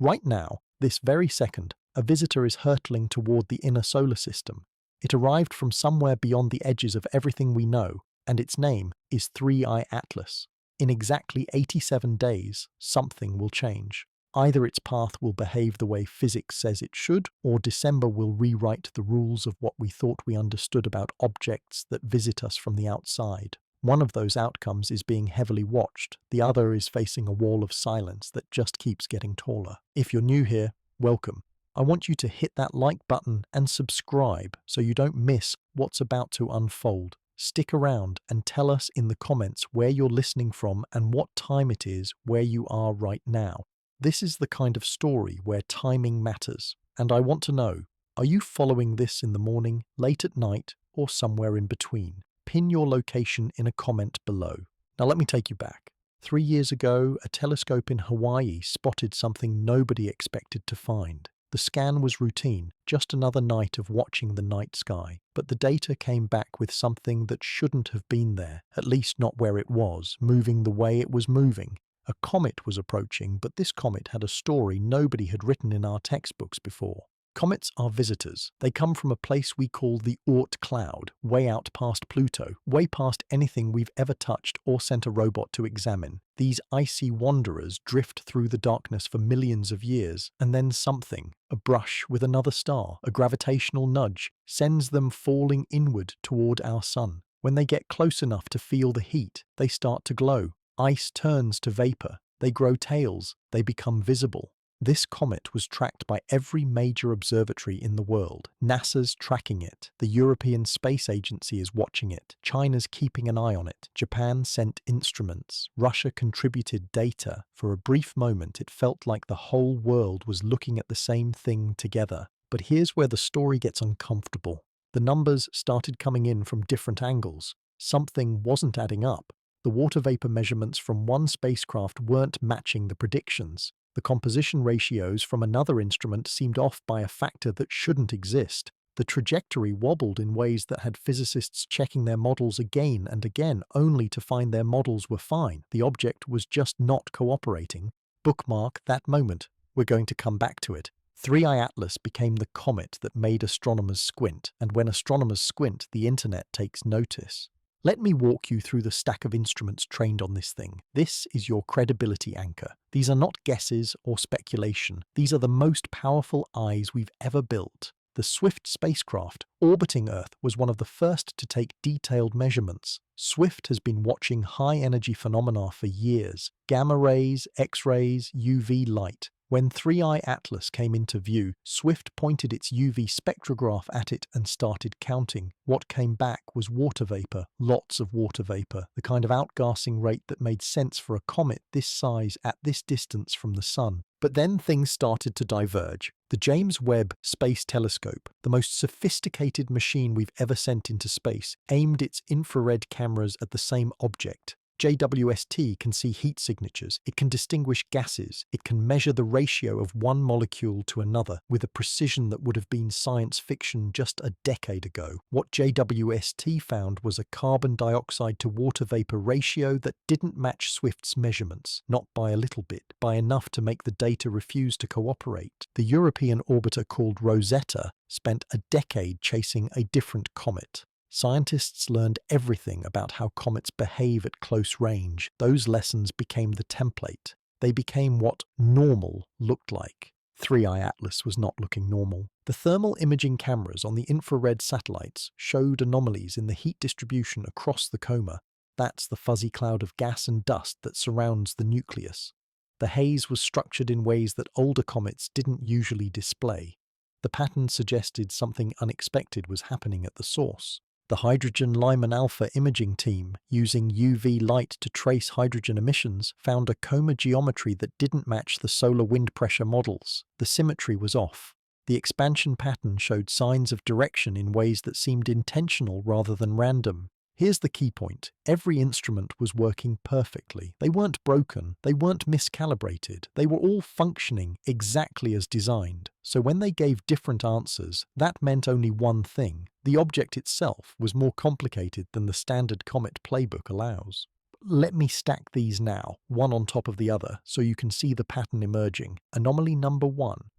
Right now, this very second, a visitor is hurtling toward the inner solar system. It arrived from somewhere beyond the edges of everything we know, and its name is 3I Atlas. In exactly 87 days, something will change. Either its path will behave the way physics says it should, or December will rewrite the rules of what we thought we understood about objects that visit us from the outside. One of those outcomes is being heavily watched, the other is facing a wall of silence that just keeps getting taller. If you're new here, welcome. I want you to hit that like button and subscribe so you don't miss what's about to unfold. Stick around and tell us in the comments where you're listening from and what time it is where you are right now. This is the kind of story where timing matters, and I want to know, are you following this in the morning, late at night, or somewhere in between? Pin your location in a comment below. Now let me take you back. 3 years ago, a telescope in Hawaii spotted something nobody expected to find. The scan was routine, just another night of watching the night sky, but the data came back with something that shouldn't have been there, at least not where it was, moving the way it was moving. A comet was approaching, but this comet had a story nobody had written in our textbooks before. Comets are visitors. They come from a place we call the Oort cloud, way out past Pluto, way past anything we've ever touched or sent a robot to examine. These icy wanderers drift through the darkness for millions of years, and then something, a brush with another star, a gravitational nudge, sends them falling inward toward our sun. When they get close enough to feel the heat, they start to glow. Ice turns to vapor, they grow tails, they become visible. This comet was tracked by every major observatory in the world. NASA's tracking it, the European Space Agency is watching it, China's keeping an eye on it, Japan sent instruments, Russia contributed data. For a brief moment it felt like the whole world was looking at the same thing together. But here's where the story gets uncomfortable. The numbers started coming in from different angles. Something wasn't adding up. The water vapor measurements from one spacecraft weren't matching the predictions. The composition ratios from another instrument seemed off by a factor that shouldn't exist. The trajectory wobbled in ways that had physicists checking their models again and again, only to find their models were fine. The object was just not cooperating. Bookmark that moment. We're going to come back to it. 3I Atlas became the comet that made astronomers squint, and when astronomers squint, the internet takes notice. Let me walk you through the stack of instruments trained on this thing. This is your credibility anchor. These are not guesses or speculation. These are the most powerful eyes we've ever built. The Swift spacecraft, orbiting Earth, was one of the first to take detailed measurements. Swift has been watching high-energy phenomena for years. Gamma rays, X-rays, UV light. When 3I Atlas came into view, Swift pointed its UV spectrograph at it and started counting. What came back was water vapor, lots of water vapor, the kind of outgassing rate that made sense for a comet this size at this distance from the sun. But then things started to diverge. The James Webb Space Telescope, the most sophisticated machine we've ever sent into space, aimed its infrared cameras at the same object. JWST can see heat signatures, it can distinguish gases, it can measure the ratio of one molecule to another with a precision that would have been science fiction just a decade ago. What JWST found was a carbon dioxide to water vapor ratio that didn't match Swift's measurements, not by a little bit, by enough to make the data refuse to cooperate. The European orbiter called Rosetta spent a decade chasing a different comet. Scientists learned everything about how comets behave at close range. Those lessons became the template. They became what normal looked like. 3I Atlas was not looking normal. The thermal imaging cameras on the infrared satellites showed anomalies in the heat distribution across the coma. That's the fuzzy cloud of gas and dust that surrounds the nucleus. The haze was structured in ways that older comets didn't usually display. The pattern suggested something unexpected was happening at the source. The Hydrogen Lyman Alpha imaging team, using UV light to trace hydrogen emissions, found a coma geometry that didn't match the solar wind pressure models. The symmetry was off. The expansion pattern showed signs of direction in ways that seemed intentional rather than random. Here's the key point. Every instrument was working perfectly. They weren't broken, they weren't miscalibrated, they were all functioning exactly as designed. So when they gave different answers, that meant only one thing. The object itself was more complicated than the standard comet playbook allows. Let me stack these now, one on top of the other, so you can see the pattern emerging. Anomaly number 1,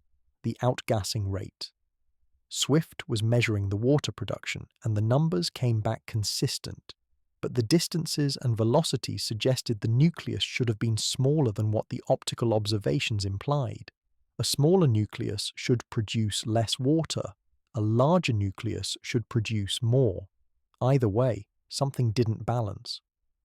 the outgassing rate. Swift was measuring the water production, and the numbers came back consistent. But the distances and velocities suggested the nucleus should have been smaller than what the optical observations implied. A smaller nucleus should produce less water. A larger nucleus should produce more. Either way, something didn't balance.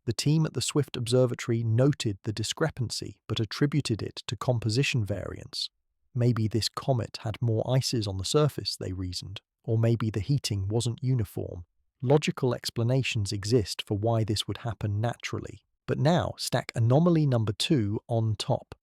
The team at the Swift Observatory noted the discrepancy but attributed it to composition variance. Maybe this comet had more ices on the surface, they reasoned, or maybe the heating wasn't uniform. Logical explanations exist for why this would happen naturally. But now stack anomaly number 2 on top.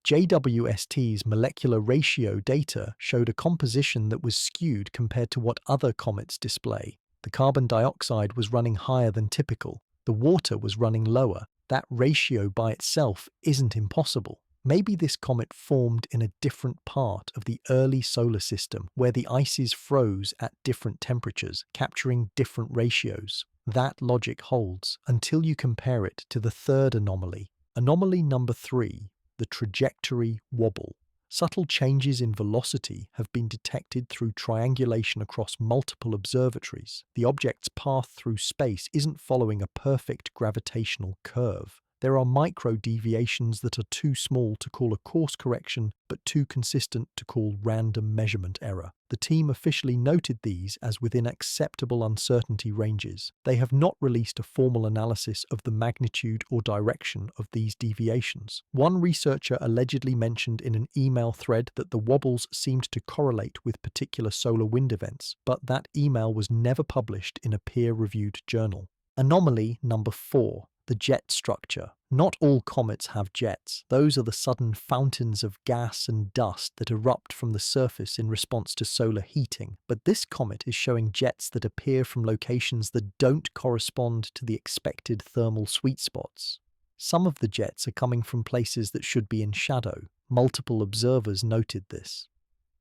JWST's molecular ratio data showed a composition that was skewed compared to what other comets display. The carbon dioxide was running higher than typical. The water was running lower. That ratio by itself isn't impossible. Maybe this comet formed in a different part of the early solar system where the ices froze at different temperatures, capturing different ratios. That logic holds until you compare it to the third anomaly. Anomaly number 3, the trajectory wobble. Subtle changes in velocity have been detected through triangulation across multiple observatories. The object's path through space isn't following a perfect gravitational curve. There are micro-deviations that are too small to call a course correction, but too consistent to call random measurement error. The team officially noted these as within acceptable uncertainty ranges. They have not released a formal analysis of the magnitude or direction of these deviations. One researcher allegedly mentioned in an email thread that the wobbles seemed to correlate with particular solar wind events, but that email was never published in a peer-reviewed journal. Anomaly number 4. The jet structure. Not all comets have jets. Those are the sudden fountains of gas and dust that erupt from the surface in response to solar heating. But this comet is showing jets that appear from locations that don't correspond to the expected thermal sweet spots. Some of the jets are coming from places that should be in shadow. Multiple observers noted this.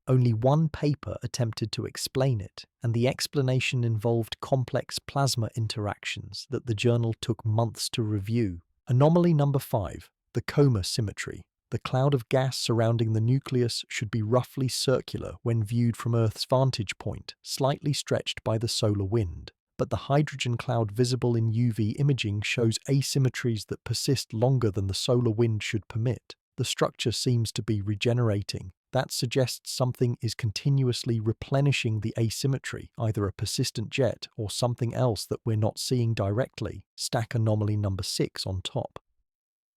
Only one paper attempted to explain it, and the explanation involved complex plasma interactions that the journal took months to review. Anomaly number 5, the coma symmetry. The cloud of gas surrounding the nucleus should be roughly circular when viewed from Earth's vantage point, slightly stretched by the solar wind. But the hydrogen cloud visible in UV imaging shows asymmetries that persist longer than the solar wind should permit. The structure seems to be regenerating. That suggests something is continuously replenishing the asymmetry, either a persistent jet or something else that we're not seeing directly. Stack anomaly number 6 on top.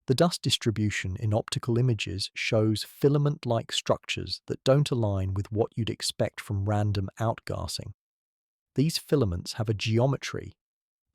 The dust distribution in optical images shows filament-like structures that don't align with what you'd expect from random outgassing. These filaments have a geometry.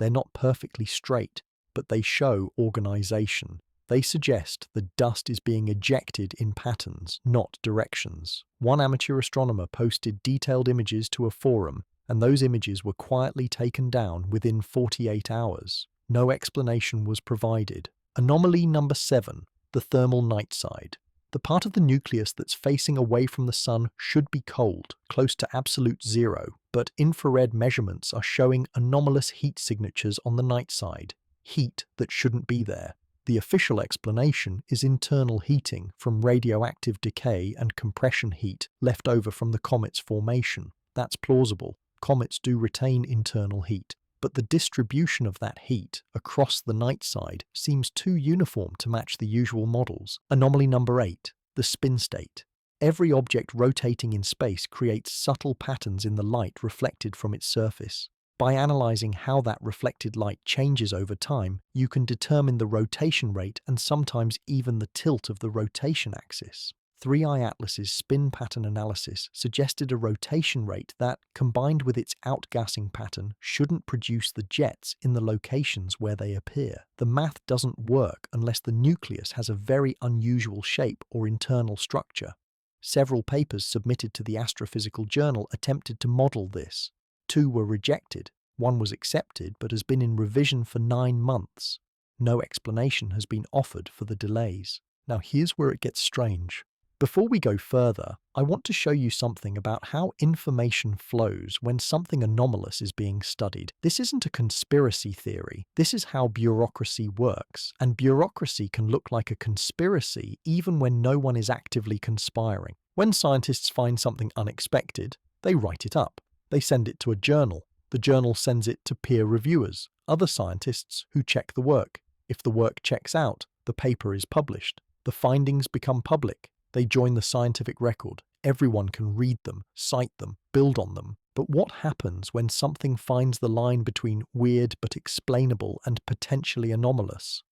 They're not perfectly straight, but they show organization. They suggest the dust is being ejected in patterns, not directions. One amateur astronomer posted detailed images to a forum, and those images were quietly taken down within 48 hours. No explanation was provided. Anomaly number 7, the thermal night side. The part of the nucleus that's facing away from the sun should be cold, close to absolute zero, but infrared measurements are showing anomalous heat signatures on the night side, heat that shouldn't be there. The official explanation is internal heating from radioactive decay and compression heat left over from the comet's formation. That's plausible. Comets do retain internal heat, but the distribution of that heat across the night side seems too uniform to match the usual models. Anomaly number 8, the spin state. Every object rotating in space creates subtle patterns in the light reflected from its surface. By analyzing how that reflected light changes over time, you can determine the rotation rate and sometimes even the tilt of the rotation axis. 3i Atlas's spin pattern analysis suggested a rotation rate that, combined with its outgassing pattern, shouldn't produce the jets in the locations where they appear. The math doesn't work unless the nucleus has a very unusual shape or internal structure. Several papers submitted to the Astrophysical Journal attempted to model this. 2 were rejected, 1 was accepted but has been in revision for 9 months. No explanation has been offered for the delays. Now here's where it gets strange. Before we go further, I want to show you something about how information flows when something anomalous is being studied. This isn't a conspiracy theory. This is how bureaucracy works. And bureaucracy can look like a conspiracy even when no one is actively conspiring. When scientists find something unexpected, they write it up. They send it to a journal. The journal sends it to peer reviewers, other scientists who check the work. If the work checks out, the paper is published. The findings become public. They join the scientific record. Everyone can read them, cite them, build on them. But what happens when something finds the line between weird but explainable and potentially anomalous?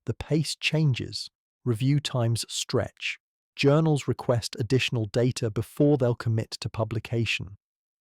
The pace changes. Review times stretch. Journals request additional data before they'll commit to publication.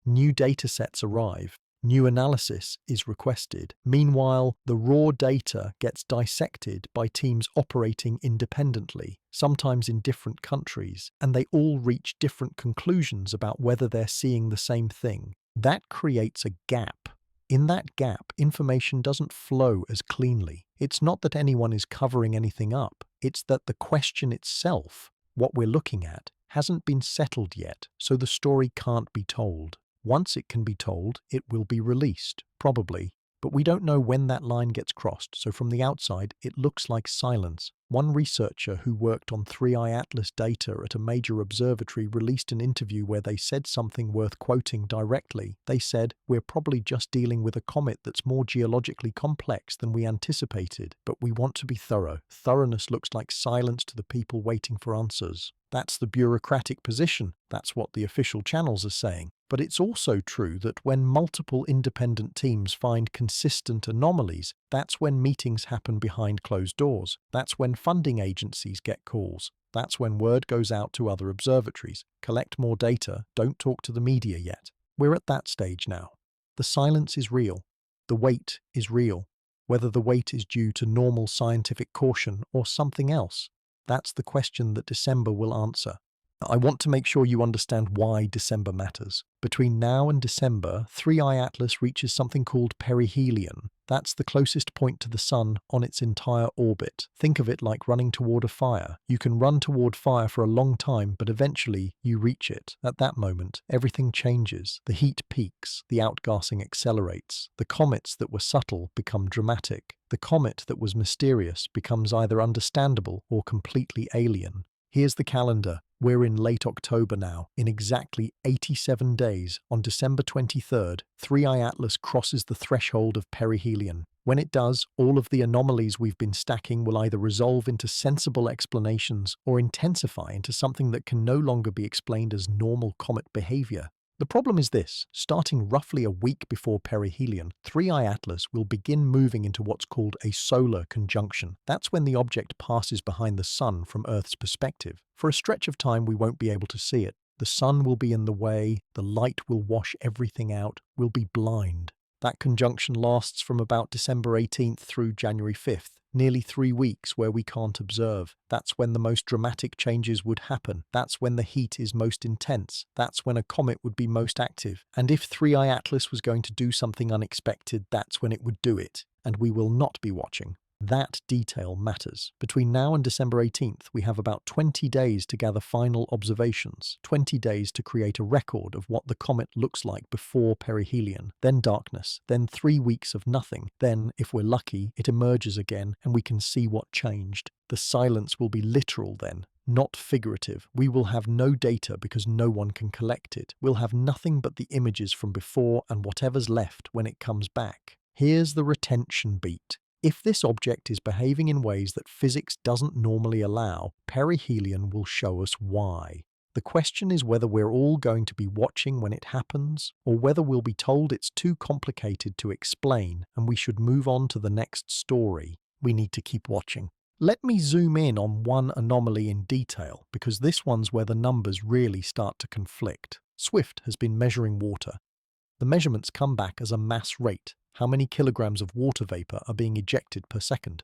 New datasets arrive. New analysis is requested. Meanwhile, the raw data gets dissected by teams operating independently, sometimes in different countries, and they all reach different conclusions about whether they're seeing the same thing. That creates a gap. In that gap, information doesn't flow as cleanly. It's not that anyone is covering anything up. It's that the question itself, what we're looking at, hasn't been settled yet, so the story can't be told. Once it can be told, it will be released, probably. But we don't know when that line gets crossed, so from the outside, it looks like silence. One researcher who worked on 3I Atlas data at a major observatory released an interview where they said something worth quoting directly. They said, "We're probably just dealing with a comet that's more geologically complex than we anticipated, but we want to be thorough. Thoroughness looks like silence to the people waiting for answers." That's the bureaucratic position. That's what the official channels are saying. But it's also true that when multiple independent teams find consistent anomalies, that's when meetings happen behind closed doors. That's when funding agencies get calls. That's when word goes out to other observatories. Collect more data, don't talk to the media yet. We're at that stage now. The silence is real. The wait is real. Whether the wait is due to normal scientific caution or something else, that's the question that December will answer. I want to make sure you understand why December matters. Between now and December, 3I Atlas reaches something called perihelion. That's the closest point to the Sun on its entire orbit. Think of it like running toward a fire. You can run toward fire for a long time, but eventually you reach it. At that moment, everything changes. The heat peaks, the outgassing accelerates. The comets that were subtle become dramatic. The comet that was mysterious becomes either understandable or completely alien. Here's the calendar. We're in late October now. In exactly 87 days, on December 23rd, 3I Atlas crosses the threshold of perihelion. When it does, all of the anomalies we've been stacking will either resolve into sensible explanations or intensify into something that can no longer be explained as normal comet behavior. The problem is this: starting roughly a week before perihelion, 3I Atlas will begin moving into what's called a solar conjunction. That's when the object passes behind the Sun from Earth's perspective. For a stretch of time, we won't be able to see it. The Sun will be in the way, the light will wash everything out, we'll be blind. That conjunction lasts from about December 18th through January 5th. Nearly 3 weeks where we can't observe. That's when the most dramatic changes would happen. That's when the heat is most intense. That's when a comet would be most active. And if 3I Atlas was going to do something unexpected, that's when it would do it. And we will not be watching. That detail matters. Between now and December 18th, we have about 20 days to gather final observations, 20 days to create a record of what the comet looks like before perihelion, then darkness, then 3 weeks of nothing. Then, if we're lucky, it emerges again and we can see what changed. The silence will be literal then, not figurative. We will have no data because no one can collect it. We'll have nothing but the images from before and whatever's left when it comes back. Here's the retention beat. If this object is behaving in ways that physics doesn't normally allow, perihelion will show us why. The question is whether we're all going to be watching when it happens, or whether we'll be told it's too complicated to explain and we should move on to the next story. We need to keep watching. Let me zoom in on one anomaly in detail, because this one's where the numbers really start to conflict. Swift has been measuring water. The measurements come back as a mass rate. How many kilograms of water vapor are being ejected per second?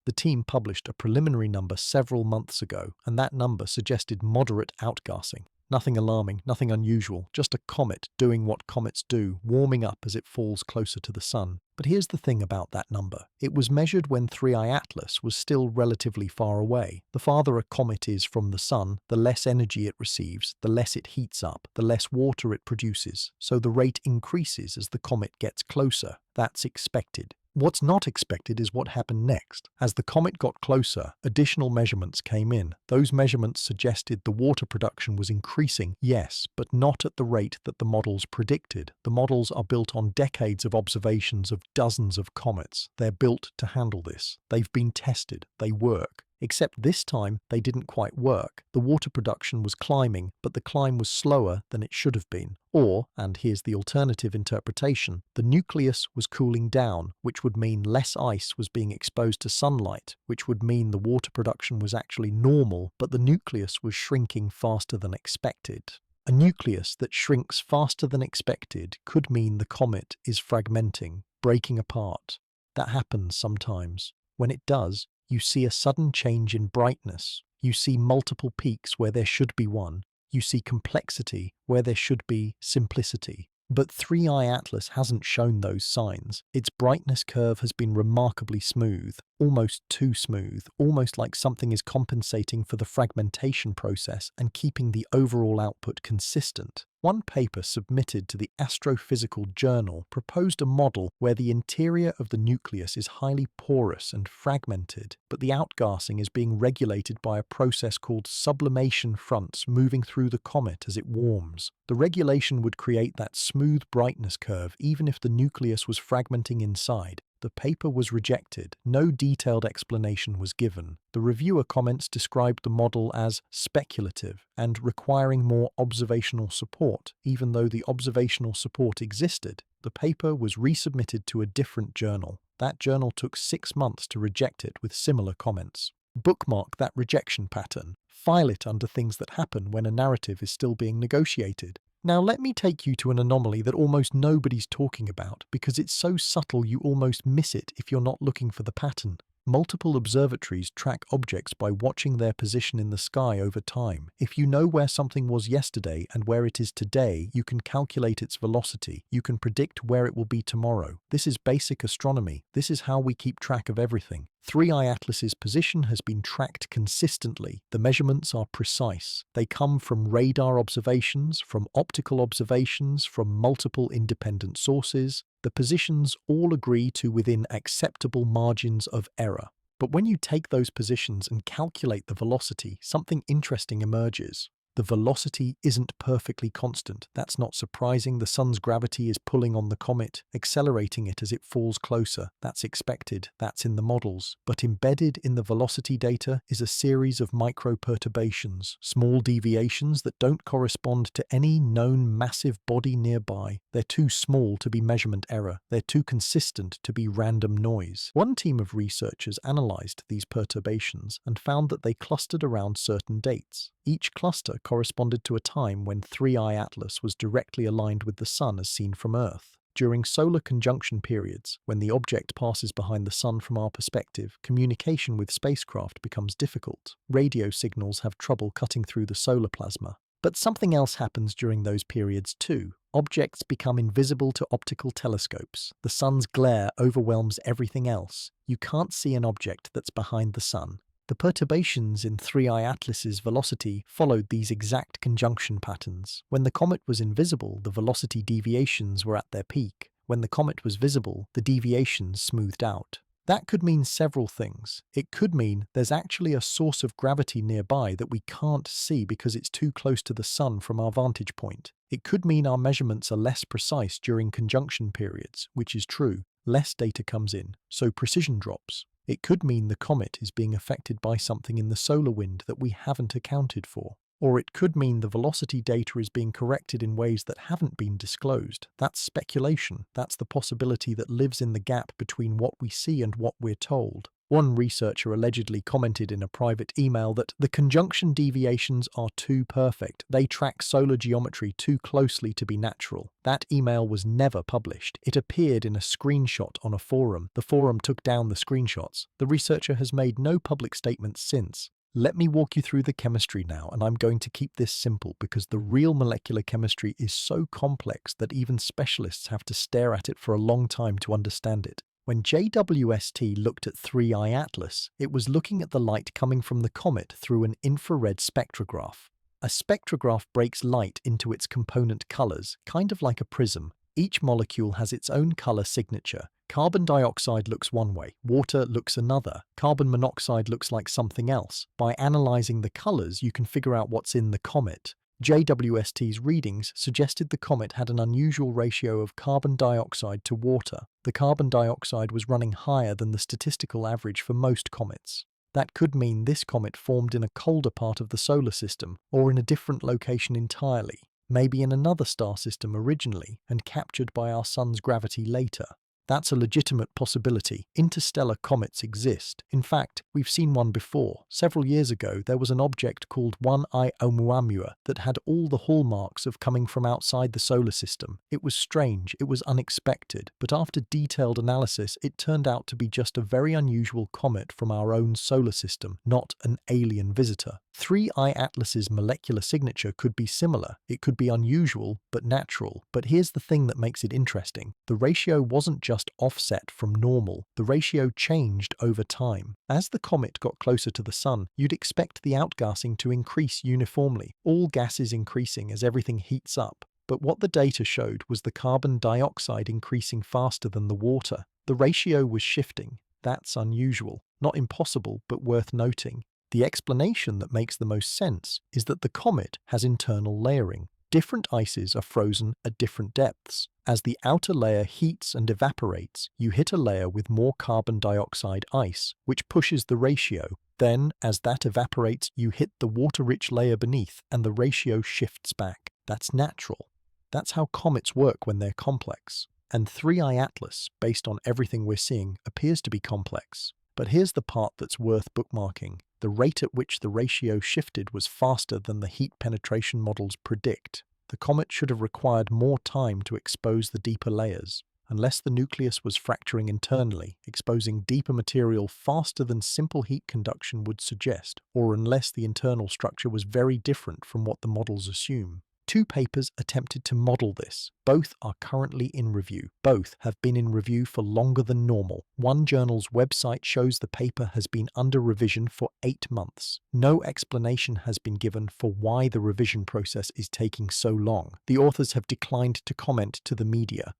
The team published a preliminary number several months ago, and that number suggested moderate outgassing. Nothing alarming, nothing unusual, just a comet doing what comets do, warming up as it falls closer to the sun. But here's the thing about that number. It was measured when 3I Atlas was still relatively far away. The farther a comet is from the sun, the less energy it receives, the less it heats up, the less water it produces. So the rate increases as the comet gets closer. That's expected. What's not expected is what happened next. As the comet got closer, additional measurements came in. Those measurements suggested the water production was increasing, yes, but not at the rate that the models predicted. The models are built on decades of observations of dozens of comets. They're built to handle this. They've been tested. They work. Except this time, they didn't quite work. The water production was climbing, but the climb was slower than it should have been. Or, and here's the alternative interpretation, the nucleus was cooling down, which would mean less ice was being exposed to sunlight, which would mean the water production was actually normal, but the nucleus was shrinking faster than expected. A nucleus that shrinks faster than expected could mean the comet is fragmenting, breaking apart. That happens sometimes. When it does, you see a sudden change in brightness. You see multiple peaks where there should be one. You see complexity where there should be simplicity. But 3I Atlas hasn't shown those signs. Its brightness curve has been remarkably smooth, almost too smooth, almost like something is compensating for the fragmentation process and keeping the overall output consistent. One paper submitted to the Astrophysical Journal proposed a model where the interior of the nucleus is highly porous and fragmented, but the outgassing is being regulated by a process called sublimation fronts moving through the comet as it warms. The regulation would create that smooth brightness curve even if the nucleus was fragmenting inside. The paper was rejected. No detailed explanation was given. The reviewer comments described the model as speculative and requiring more observational support, even though the observational support existed. The paper was resubmitted to a different journal. That journal took 6 months to reject it with similar comments. Bookmark that rejection pattern. File it under things that happen when a narrative is still being negotiated. Now let me take you to an anomaly that almost nobody's talking about because it's so subtle you almost miss it if you're not looking for the pattern. Multiple observatories track objects by watching their position in the sky over time. If you know where something was yesterday and where it is today, you can calculate its velocity. You can predict where it will be tomorrow. This is basic astronomy. This is how we keep track of everything. 3I Atlas's position has been tracked consistently. The measurements are precise. They come from radar observations, from optical observations, from multiple independent sources. The positions all agree to within acceptable margins of error. But when you take those positions and calculate the velocity, something interesting emerges. The velocity isn't perfectly constant. That's not surprising. The sun's gravity is pulling on the comet, accelerating it as it falls closer. That's expected. That's in the models. But embedded in the velocity data is a series of microperturbations, small deviations that don't correspond to any known massive body nearby. They're too small to be measurement error. They're too consistent to be random noise. One team of researchers analyzed these perturbations and found that they clustered around certain dates. Each cluster corresponded to a time when 3I Atlas was directly aligned with the sun as seen from Earth. During solar conjunction periods, when the object passes behind the sun from our perspective, communication with spacecraft becomes difficult. Radio signals have trouble cutting through the solar plasma. But something else happens during those periods too. Objects become invisible to optical telescopes. The sun's glare overwhelms everything else. You can't see an object that's behind the sun. The perturbations in 3I Atlas's velocity followed these exact conjunction patterns. When the comet was invisible, the velocity deviations were at their peak. When the comet was visible, the deviations smoothed out. That could mean several things. It could mean there's actually a source of gravity nearby that we can't see because it's too close to the sun from our vantage point. It could mean our measurements are less precise during conjunction periods, which is true. Less data comes in, so precision drops. It could mean the comet is being affected by something in the solar wind that we haven't accounted for. Or it could mean the velocity data is being corrected in ways that haven't been disclosed. That's speculation. That's the possibility that lives in the gap between what we see and what we're told. One researcher allegedly commented in a private email that the conjunction deviations are too perfect. They track solar geometry too closely to be natural. That email was never published. It appeared in a screenshot on a forum. The forum took down the screenshots. The researcher has made no public statements since. Let me walk you through the chemistry now, and I'm going to keep this simple because the real molecular chemistry is so complex that even specialists have to stare at it for a long time to understand it. When JWST looked at 3I Atlas, it was looking at the light coming from the comet through an infrared spectrograph. A spectrograph breaks light into its component colors, kind of like a prism. Each molecule has its own color signature. Carbon dioxide looks one way, water looks another, carbon monoxide looks like something else. By analyzing the colors, you can figure out what's in the comet. JWST's readings suggested the comet had an unusual ratio of carbon dioxide to water. The carbon dioxide was running higher than the statistical average for most comets. That could mean this comet formed in a colder part of the solar system, or in a different location entirely, maybe in another star system originally and captured by our sun's gravity later. That's a legitimate possibility. Interstellar comets exist. In fact, we've seen one before. Several years ago, there was an object called 1I Oumuamua that had all the hallmarks of coming from outside the solar system. It was strange, it was unexpected, but after detailed analysis, it turned out to be just a very unusual comet from our own solar system, not an alien visitor. 3I Atlas's molecular signature could be similar. It could be unusual, but natural. But here's the thing that makes it interesting. The ratio wasn't just offset from normal. The ratio changed over time. As the comet got closer to the sun, you'd expect the outgassing to increase uniformly, all gases increasing as everything heats up. But what the data showed was the carbon dioxide increasing faster than the water. The ratio was shifting. That's unusual. Not impossible, but worth noting. The explanation that makes the most sense is that the comet has internal layering. Different ices are frozen at different depths. As the outer layer heats and evaporates, you hit a layer with more carbon dioxide ice, which pushes the ratio. Then, as that evaporates, you hit the water-rich layer beneath, and the ratio shifts back. That's natural. That's how comets work when they're complex. And 3I Atlas, based on everything we're seeing, appears to be complex. But here's the part that's worth bookmarking. The rate at which the ratio shifted was faster than the heat penetration models predict. The comet should have required more time to expose the deeper layers. Unless the nucleus was fracturing internally, exposing deeper material faster than simple heat conduction would suggest, or unless the internal structure was very different from what the models assume. 2 papers attempted to model this. Both are currently in review. Both have been in review for longer than normal. One journal's website shows the paper has been under revision for 8 months. No explanation has been given for why the revision process is taking so long. The authors have declined to comment to the media.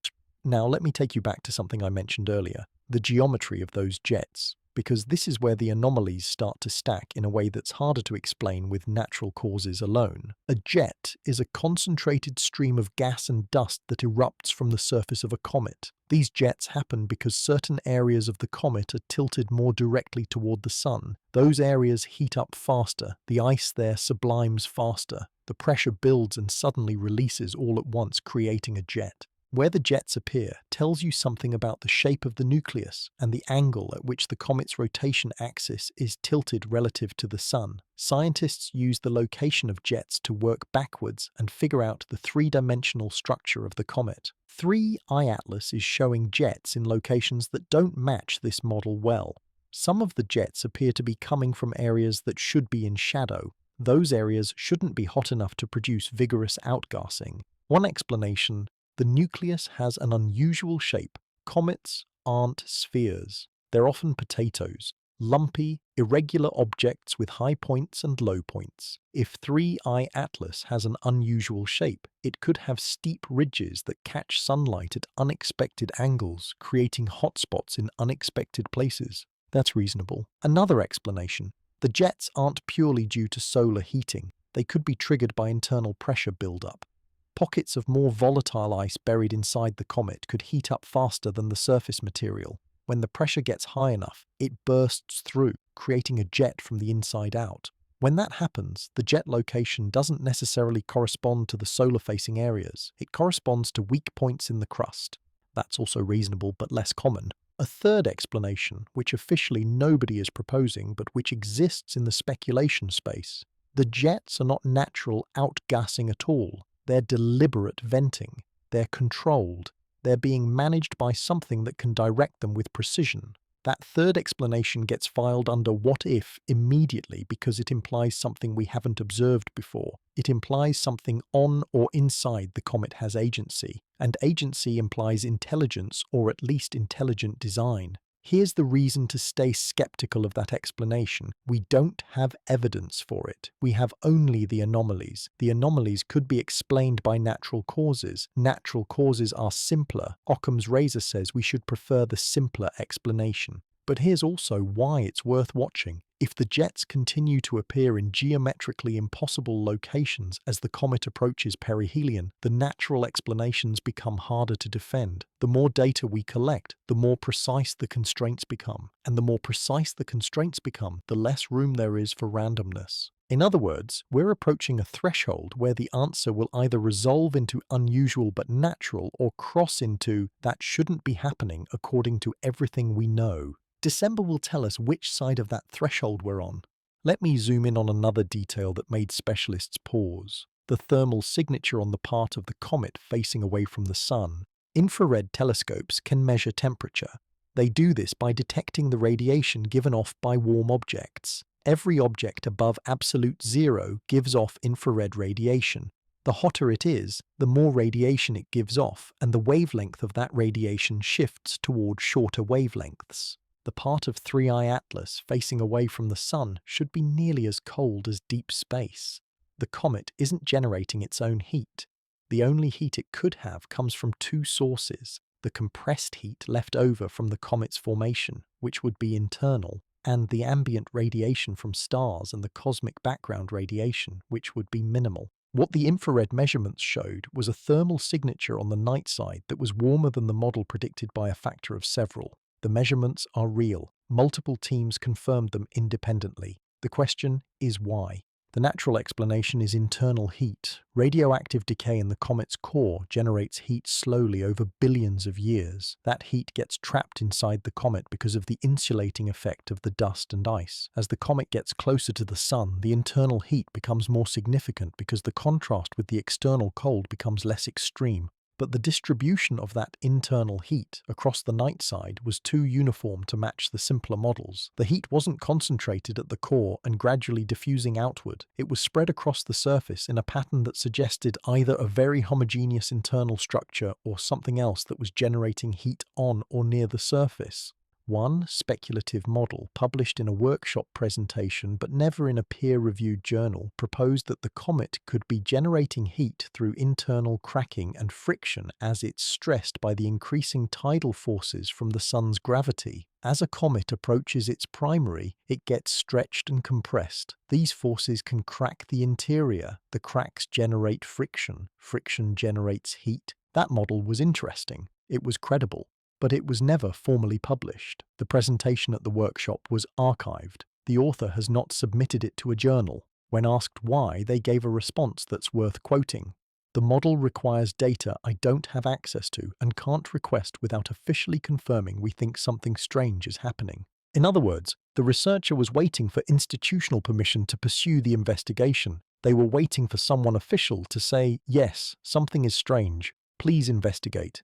Now let me take you back to something I mentioned earlier, the geometry of those jets, because this is where the anomalies start to stack in a way that's harder to explain with natural causes alone. A jet is a concentrated stream of gas and dust that erupts from the surface of a comet. These jets happen because certain areas of the comet are tilted more directly toward the sun. Those areas heat up faster, the ice there sublimes faster, the pressure builds and suddenly releases all at once, creating a jet. Where the jets appear tells you something about the shape of the nucleus and the angle at which the comet's rotation axis is tilted relative to the sun. Scientists use the location of jets to work backwards and figure out the 3-dimensional structure of the comet. 3I Atlas is showing jets in locations that don't match this model well. Some of the jets appear to be coming from areas that should be in shadow. Those areas shouldn't be hot enough to produce vigorous outgassing. One explanation: the nucleus has an unusual shape. Comets aren't spheres. They're often potatoes, lumpy, irregular objects with high points and low points. If 3I Atlas has an unusual shape, it could have steep ridges that catch sunlight at unexpected angles, creating hotspots in unexpected places. That's reasonable. Another explanation: the jets aren't purely due to solar heating. They could be triggered by internal pressure buildup. Pockets of more volatile ice buried inside the comet could heat up faster than the surface material. When the pressure gets high enough, it bursts through, creating a jet from the inside out. When that happens, the jet location doesn't necessarily correspond to the solar-facing areas. It corresponds to weak points in the crust. That's also reasonable but less common. A third explanation, which officially nobody is proposing but which exists in the speculation space: the jets are not natural outgassing at all. They're deliberate venting. They're controlled. They're being managed by something that can direct them with precision. That third explanation gets filed under what if immediately because it implies something we haven't observed before. It implies something on or inside the comet has agency, and agency implies intelligence or at least intelligent design. Here's the reason to stay skeptical of that explanation. We don't have evidence for it. We have only the anomalies. The anomalies could be explained by natural causes. Natural causes are simpler. Occam's razor says we should prefer the simpler explanation. But here's also why it's worth watching. If the jets continue to appear in geometrically impossible locations as the comet approaches perihelion, the natural explanations become harder to defend. The more data we collect, the more precise the constraints become. And the more precise the constraints become, the less room there is for randomness. In other words, we're approaching a threshold where the answer will either resolve into unusual but natural or cross into that shouldn't be happening according to everything we know. December will tell us which side of that threshold we're on. Let me zoom in on another detail that made specialists pause: the thermal signature on the part of the comet facing away from the sun. Infrared telescopes can measure temperature. They do this by detecting the radiation given off by warm objects. Every object above absolute zero gives off infrared radiation. The hotter it is, the more radiation it gives off, and the wavelength of that radiation shifts toward shorter wavelengths. The part of 3I Atlas facing away from the sun should be nearly as cold as deep space. The comet isn't generating its own heat. The only heat it could have comes from two sources: the compressed heat left over from the comet's formation, which would be internal, and the ambient radiation from stars and the cosmic background radiation, which would be minimal. What the infrared measurements showed was a thermal signature on the night side that was warmer than the model predicted by a factor of several. The measurements are real. Multiple teams confirmed them independently. The question is why? The natural explanation is internal heat. Radioactive decay in the comet's core generates heat slowly over billions of years. That heat gets trapped inside the comet because of the insulating effect of the dust and ice. As the comet gets closer to the sun, the internal heat becomes more significant because the contrast with the external cold becomes less extreme. But the distribution of that internal heat across the night side was too uniform to match the simpler models. The heat wasn't concentrated at the core and gradually diffusing outward. It was spread across the surface in a pattern that suggested either a very homogeneous internal structure or something else that was generating heat on or near the surface. One speculative model, published in a workshop presentation but never in a peer-reviewed journal, proposed that the comet could be generating heat through internal cracking and friction as it's stressed by the increasing tidal forces from the sun's gravity. As a comet approaches its primary, it gets stretched and compressed. These forces can crack the interior. The cracks generate friction. Friction generates heat. That model was interesting. It was credible. But it was never formally published. The presentation at the workshop was archived. The author has not submitted it to a journal. When asked why, they gave a response that's worth quoting: "The model requires data I don't have access to and can't request without officially confirming we think something strange is happening." In other words, the researcher was waiting for institutional permission to pursue the investigation. They were waiting for someone official to say, "Yes, something is strange. Please investigate."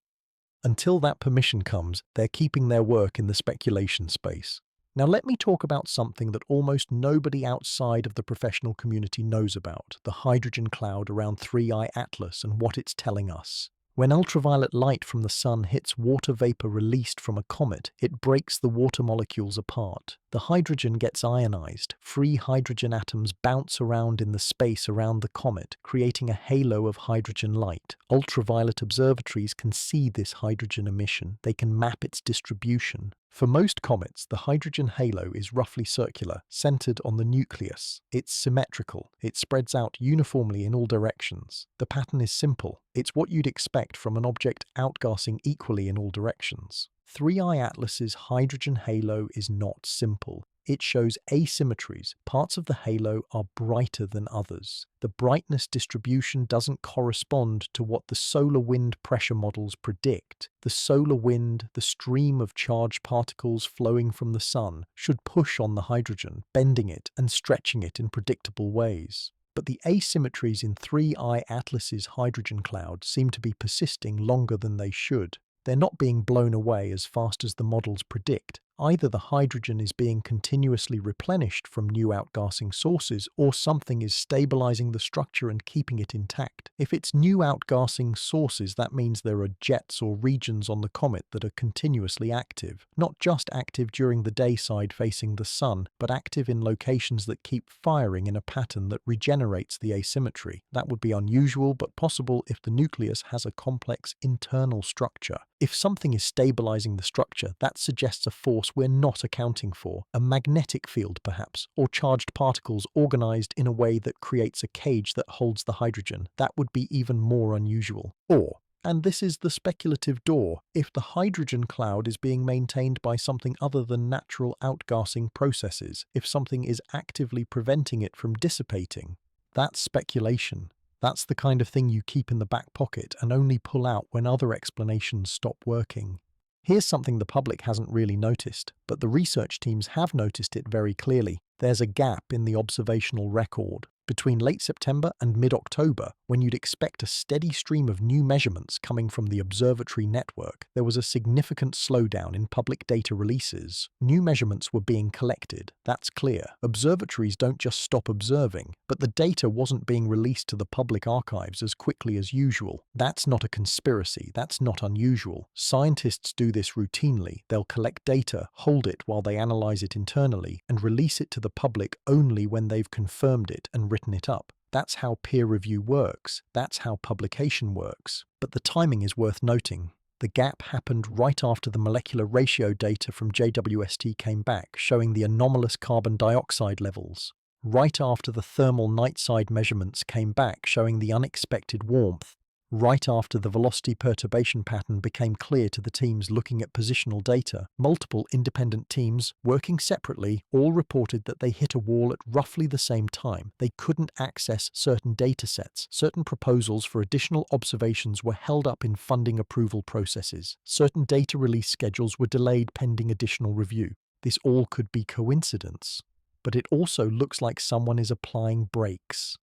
Until that permission comes, they're keeping their work in the speculation space. Now let me talk about something that almost nobody outside of the professional community knows about: the hydrogen cloud around 3I Atlas and what it's telling us. When ultraviolet light from the sun hits water vapor released from a comet, it breaks the water molecules apart. The hydrogen gets ionized. Free hydrogen atoms bounce around in the space around the comet, creating a halo of hydrogen light. Ultraviolet observatories can see this hydrogen emission. They can map its distribution. For most comets, the hydrogen halo is roughly circular, centered on the nucleus. It's symmetrical. It spreads out uniformly in all directions. The pattern is simple. It's what you'd expect from an object outgassing equally in all directions. 3I Atlas's hydrogen halo is not simple. It shows asymmetries. Parts of the halo are brighter than others. The brightness distribution doesn't correspond to what the solar wind pressure models predict. The solar wind, the stream of charged particles flowing from the sun, should push on the hydrogen, bending it and stretching it in predictable ways. But the asymmetries in 3I Atlas's hydrogen cloud seem to be persisting longer than they should. They're not being blown away as fast as the models predict. Either the hydrogen is being continuously replenished from new outgassing sources, or something is stabilizing the structure and keeping it intact. If it's new outgassing sources, that means there are jets or regions on the comet that are continuously active. Not just active during the day side facing the sun, but active in locations that keep firing in a pattern that regenerates the asymmetry. That would be unusual, but possible if the nucleus has a complex internal structure. If something is stabilizing the structure, that suggests a force we're not accounting for, a magnetic field perhaps, or charged particles organized in a way that creates a cage that holds the hydrogen. That would be even more unusual. Or, and this is the speculative door, if the hydrogen cloud is being maintained by something other than natural outgassing processes, if something is actively preventing it from dissipating. That's speculation. That's the kind of thing you keep in the back pocket and only pull out when other explanations stop working. Here's something the public hasn't really noticed, but the research teams have noticed it very clearly. There's a gap in the observational record. Between late September and mid-October, when you'd expect a steady stream of new measurements coming from the observatory network, there was a significant slowdown in public data releases. New measurements were being collected, that's clear. Observatories don't just stop observing, but the data wasn't being released to the public archives as quickly as usual. That's not a conspiracy, that's not unusual. Scientists do this routinely. They'll collect data, hold it while they analyze it internally, and release it to the public only when they've confirmed it and written it up. That's how peer review works. That's how publication works. But the timing is worth noting. The gap happened right after the molecular ratio data from JWST came back, showing the anomalous carbon dioxide levels. Right after the thermal night side measurements came back, showing the unexpected warmth. Right after the velocity perturbation pattern became clear to the teams looking at positional data, multiple independent teams, working separately, all reported that they hit a wall at roughly the same time. They couldn't access certain datasets. Certain proposals for additional observations were held up in funding approval processes. Certain data release schedules were delayed pending additional review. This all could be coincidence. But it also looks like someone is applying brakes.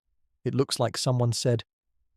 It looks like someone said,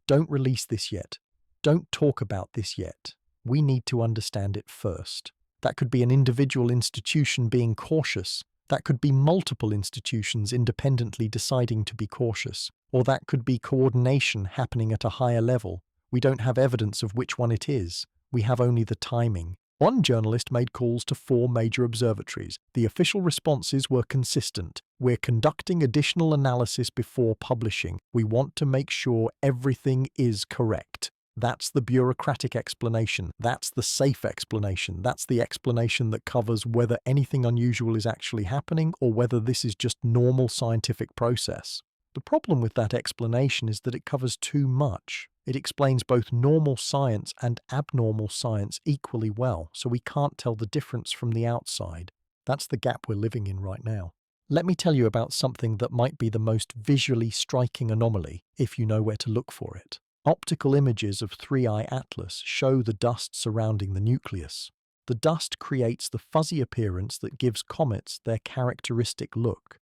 "Don't release this yet. Don't talk about this yet. We need to understand it first." That could be an individual institution being cautious. That could be multiple institutions independently deciding to be cautious. Or that could be coordination happening at a higher level. We don't have evidence of which one it is. We have only the timing. One journalist made calls to 4 major observatories. The official responses were consistent. "We're conducting additional analysis before publishing. We want to make sure everything is correct." That's the bureaucratic explanation. That's the safe explanation. That's the explanation that covers whether anything unusual is actually happening or whether this is just normal scientific process. The problem with that explanation is that it covers too much. It explains both normal science and abnormal science equally well, so we can't tell the difference from the outside. That's the gap we're living in right now. Let me tell you about something that might be the most visually striking anomaly, if you know where to look for it. Optical images of 3I Atlas show the dust surrounding the nucleus. The dust creates the fuzzy appearance that gives comets their characteristic look.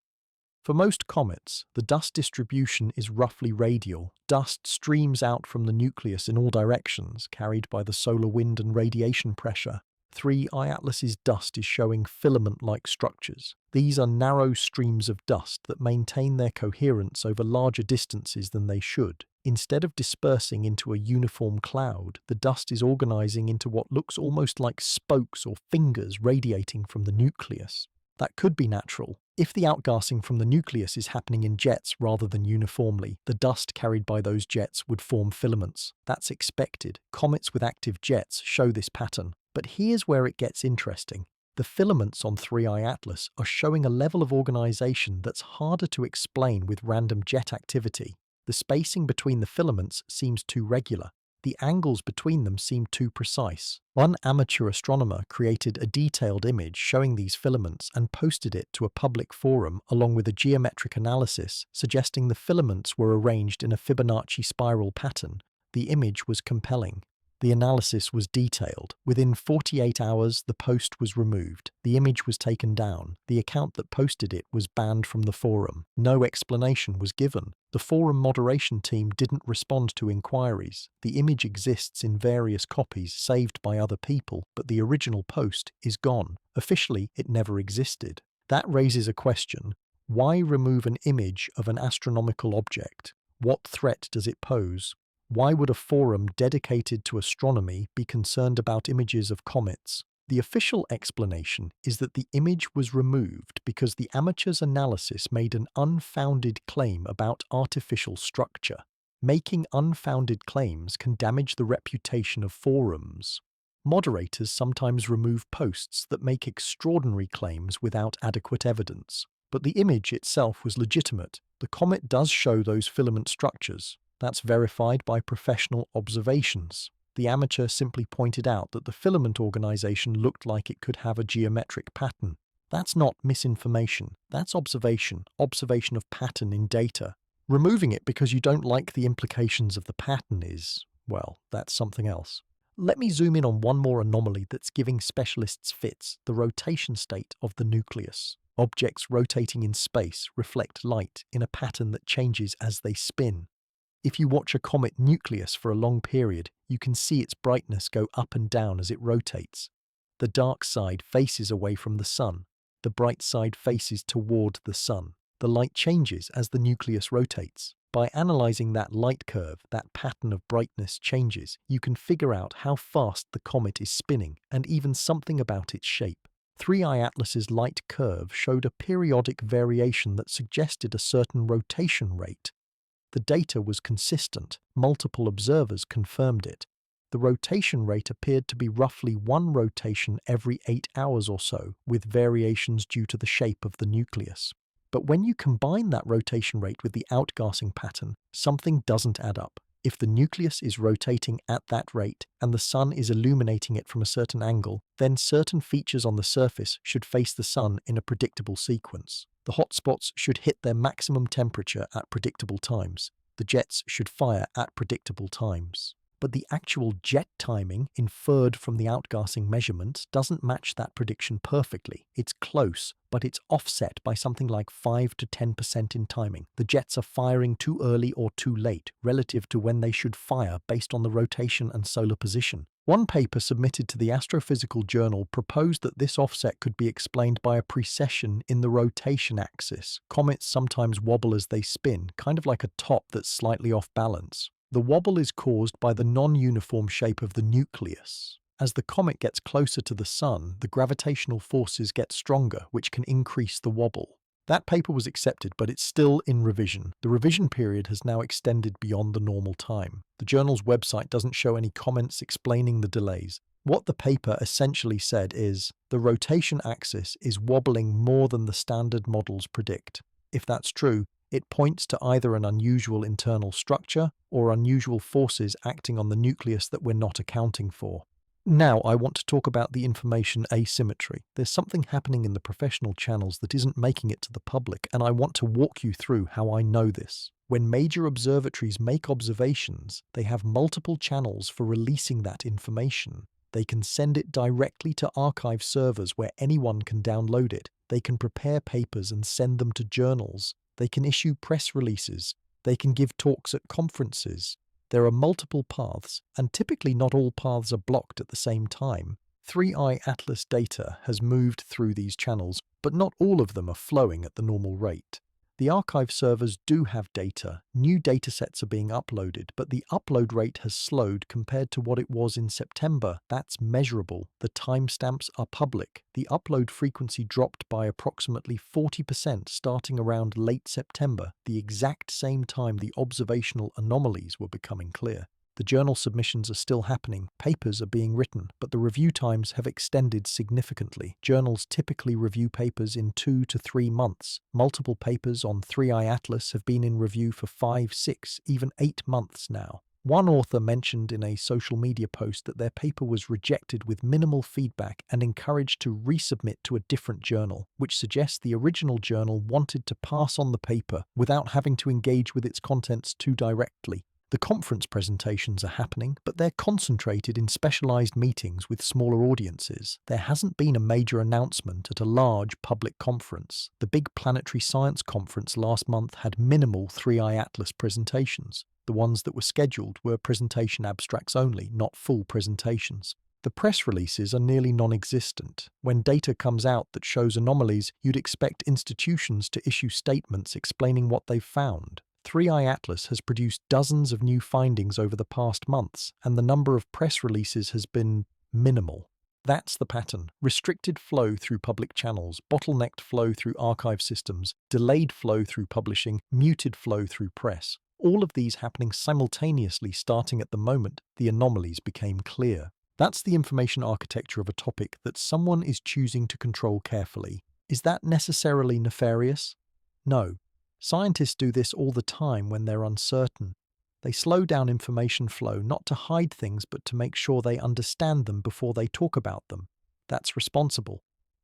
For most comets, the dust distribution is roughly radial. Dust streams out from the nucleus in all directions, carried by the solar wind and radiation pressure. 3I Atlas's dust is showing filament-like structures. These are narrow streams of dust that maintain their coherence over larger distances than they should. Instead of dispersing into a uniform cloud, the dust is organizing into what looks almost like spokes or fingers radiating from the nucleus. That could be natural. If the outgassing from the nucleus is happening in jets rather than uniformly, the dust carried by those jets would form filaments. That's expected. Comets with active jets show this pattern. But here's where it gets interesting. The filaments on 3I Atlas are showing a level of organization that's harder to explain with random jet activity. The spacing between the filaments seems too regular. The angles between them seem too precise. One amateur astronomer created a detailed image showing these filaments and posted it to a public forum along with a geometric analysis suggesting the filaments were arranged in a Fibonacci spiral pattern. The image was compelling. The analysis was detailed. Within 48 hours, the post was removed. The image was taken down. The account that posted it was banned from the forum. No explanation was given. The forum moderation team didn't respond to inquiries. The image exists in various copies saved by other people, but the original post is gone. Officially, it never existed. That raises a question. Why remove an image of an astronomical object? What threat does it pose? Why would a forum dedicated to astronomy be concerned about images of comets? The official explanation is that the image was removed because the amateur's analysis made an unfounded claim about artificial structure. Making unfounded claims can damage the reputation of forums. Moderators sometimes remove posts that make extraordinary claims without adequate evidence. But the image itself was legitimate. The comet does show those filament structures. That's verified by professional observations. The amateur simply pointed out that the filament organization looked like it could have a geometric pattern. That's not misinformation. That's observation of pattern in data. Removing it because you don't like the implications of the pattern is, well, that's something else. Let me zoom in on one more anomaly that's giving specialists fits: the rotation state of the nucleus. Objects rotating in space reflect light in a pattern that changes as they spin. If you watch a comet nucleus for a long period, you can see its brightness go up and down as it rotates. The dark side faces away from the sun. The bright side faces toward the sun. The light changes as the nucleus rotates. By analyzing that light curve, that pattern of brightness changes, you can figure out how fast the comet is spinning and even something about its shape. 3i Atlas's light curve showed a periodic variation that suggested a certain rotation rate. The data was consistent. Multiple observers confirmed it. The rotation rate appeared to be roughly one rotation every 8 hours or so, with variations due to the shape of the nucleus. But when you combine that rotation rate with the outgassing pattern, something doesn't add up. If the nucleus is rotating at that rate and the sun is illuminating it from a certain angle, then certain features on the surface should face the sun in a predictable sequence. The hotspots should hit their maximum temperature at predictable times. The jets should fire at predictable times. But the actual jet timing inferred from the outgassing measurements doesn't match that prediction perfectly. It's close, but it's offset by something like 5 to 10% in timing. The jets are firing too early or too late relative to when they should fire based on the rotation and solar position. One paper submitted to the Astrophysical Journal proposed that this offset could be explained by a precession in the rotation axis. Comets sometimes wobble as they spin, kind of like a top that's slightly off balance. The wobble is caused by the non-uniform shape of the nucleus. As the comet gets closer to the sun, the gravitational forces get stronger, which can increase the wobble. That paper was accepted, but it's still in revision. The revision period has now extended beyond the normal time. The journal's website doesn't show any comments explaining the delays. What the paper essentially said is, the rotation axis is wobbling more than the standard models predict. If that's true, it points to either an unusual internal structure or unusual forces acting on the nucleus that we're not accounting for. Now I want to talk about the information asymmetry. There's something happening in the professional channels that isn't making it to the public, and I want to walk you through how I know this. When major observatories make observations, they have multiple channels for releasing that information. They can send it directly to archive servers where anyone can download it. They can prepare papers and send them to journals. They can issue press releases. They can give talks at conferences. There are multiple paths, and typically not all paths are blocked at the same time. 3i Atlas data has moved through these channels, but not all of them are flowing at the normal rate. The archive servers do have data. New datasets are being uploaded, but the upload rate has slowed compared to what it was in September. That's measurable. The timestamps are public. The upload frequency dropped by approximately 40% starting around late September, the exact same time the observational anomalies were becoming clear. The journal submissions are still happening, papers are being written, but the review times have extended significantly. Journals typically review papers in 2 to 3 months. Multiple papers on 3i Atlas have been in review for 5, 6, even 8 months now. One author mentioned in a social media post that their paper was rejected with minimal feedback and encouraged to resubmit to a different journal, which suggests the original journal wanted to pass on the paper without having to engage with its contents too directly. The conference presentations are happening, but they're concentrated in specialized meetings with smaller audiences. There hasn't been a major announcement at a large public conference. The big Planetary Science Conference last month had minimal 3i Atlas presentations. The ones that were scheduled were presentation abstracts only, not full presentations. The press releases are nearly non-existent. When data comes out that shows anomalies, you'd expect institutions to issue statements explaining what they've found. 3i Atlas has produced dozens of new findings over the past months, and the number of press releases has been minimal. That's the pattern. Restricted flow through public channels, bottlenecked flow through archive systems, delayed flow through publishing, muted flow through press. All of these happening simultaneously starting at the moment the anomalies became clear. That's the information architecture of a topic that someone is choosing to control carefully. Is that necessarily nefarious? No. Scientists do this all the time when they're uncertain. They slow down information flow not to hide things but to make sure they understand them before they talk about them. That's responsible.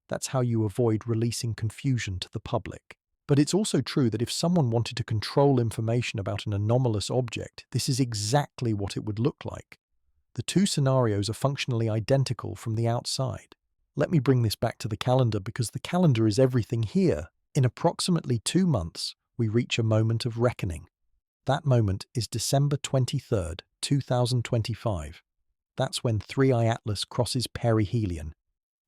That's how you avoid releasing confusion to the public. But it's also true that if someone wanted to control information about an anomalous object, this is exactly what it would look like. The two scenarios are functionally identical from the outside. Let me bring this back to the calendar because the calendar is everything here. In approximately 2 months, we reach a moment of reckoning. That moment is December 23rd, 2025. That's when 3i Atlas crosses perihelion.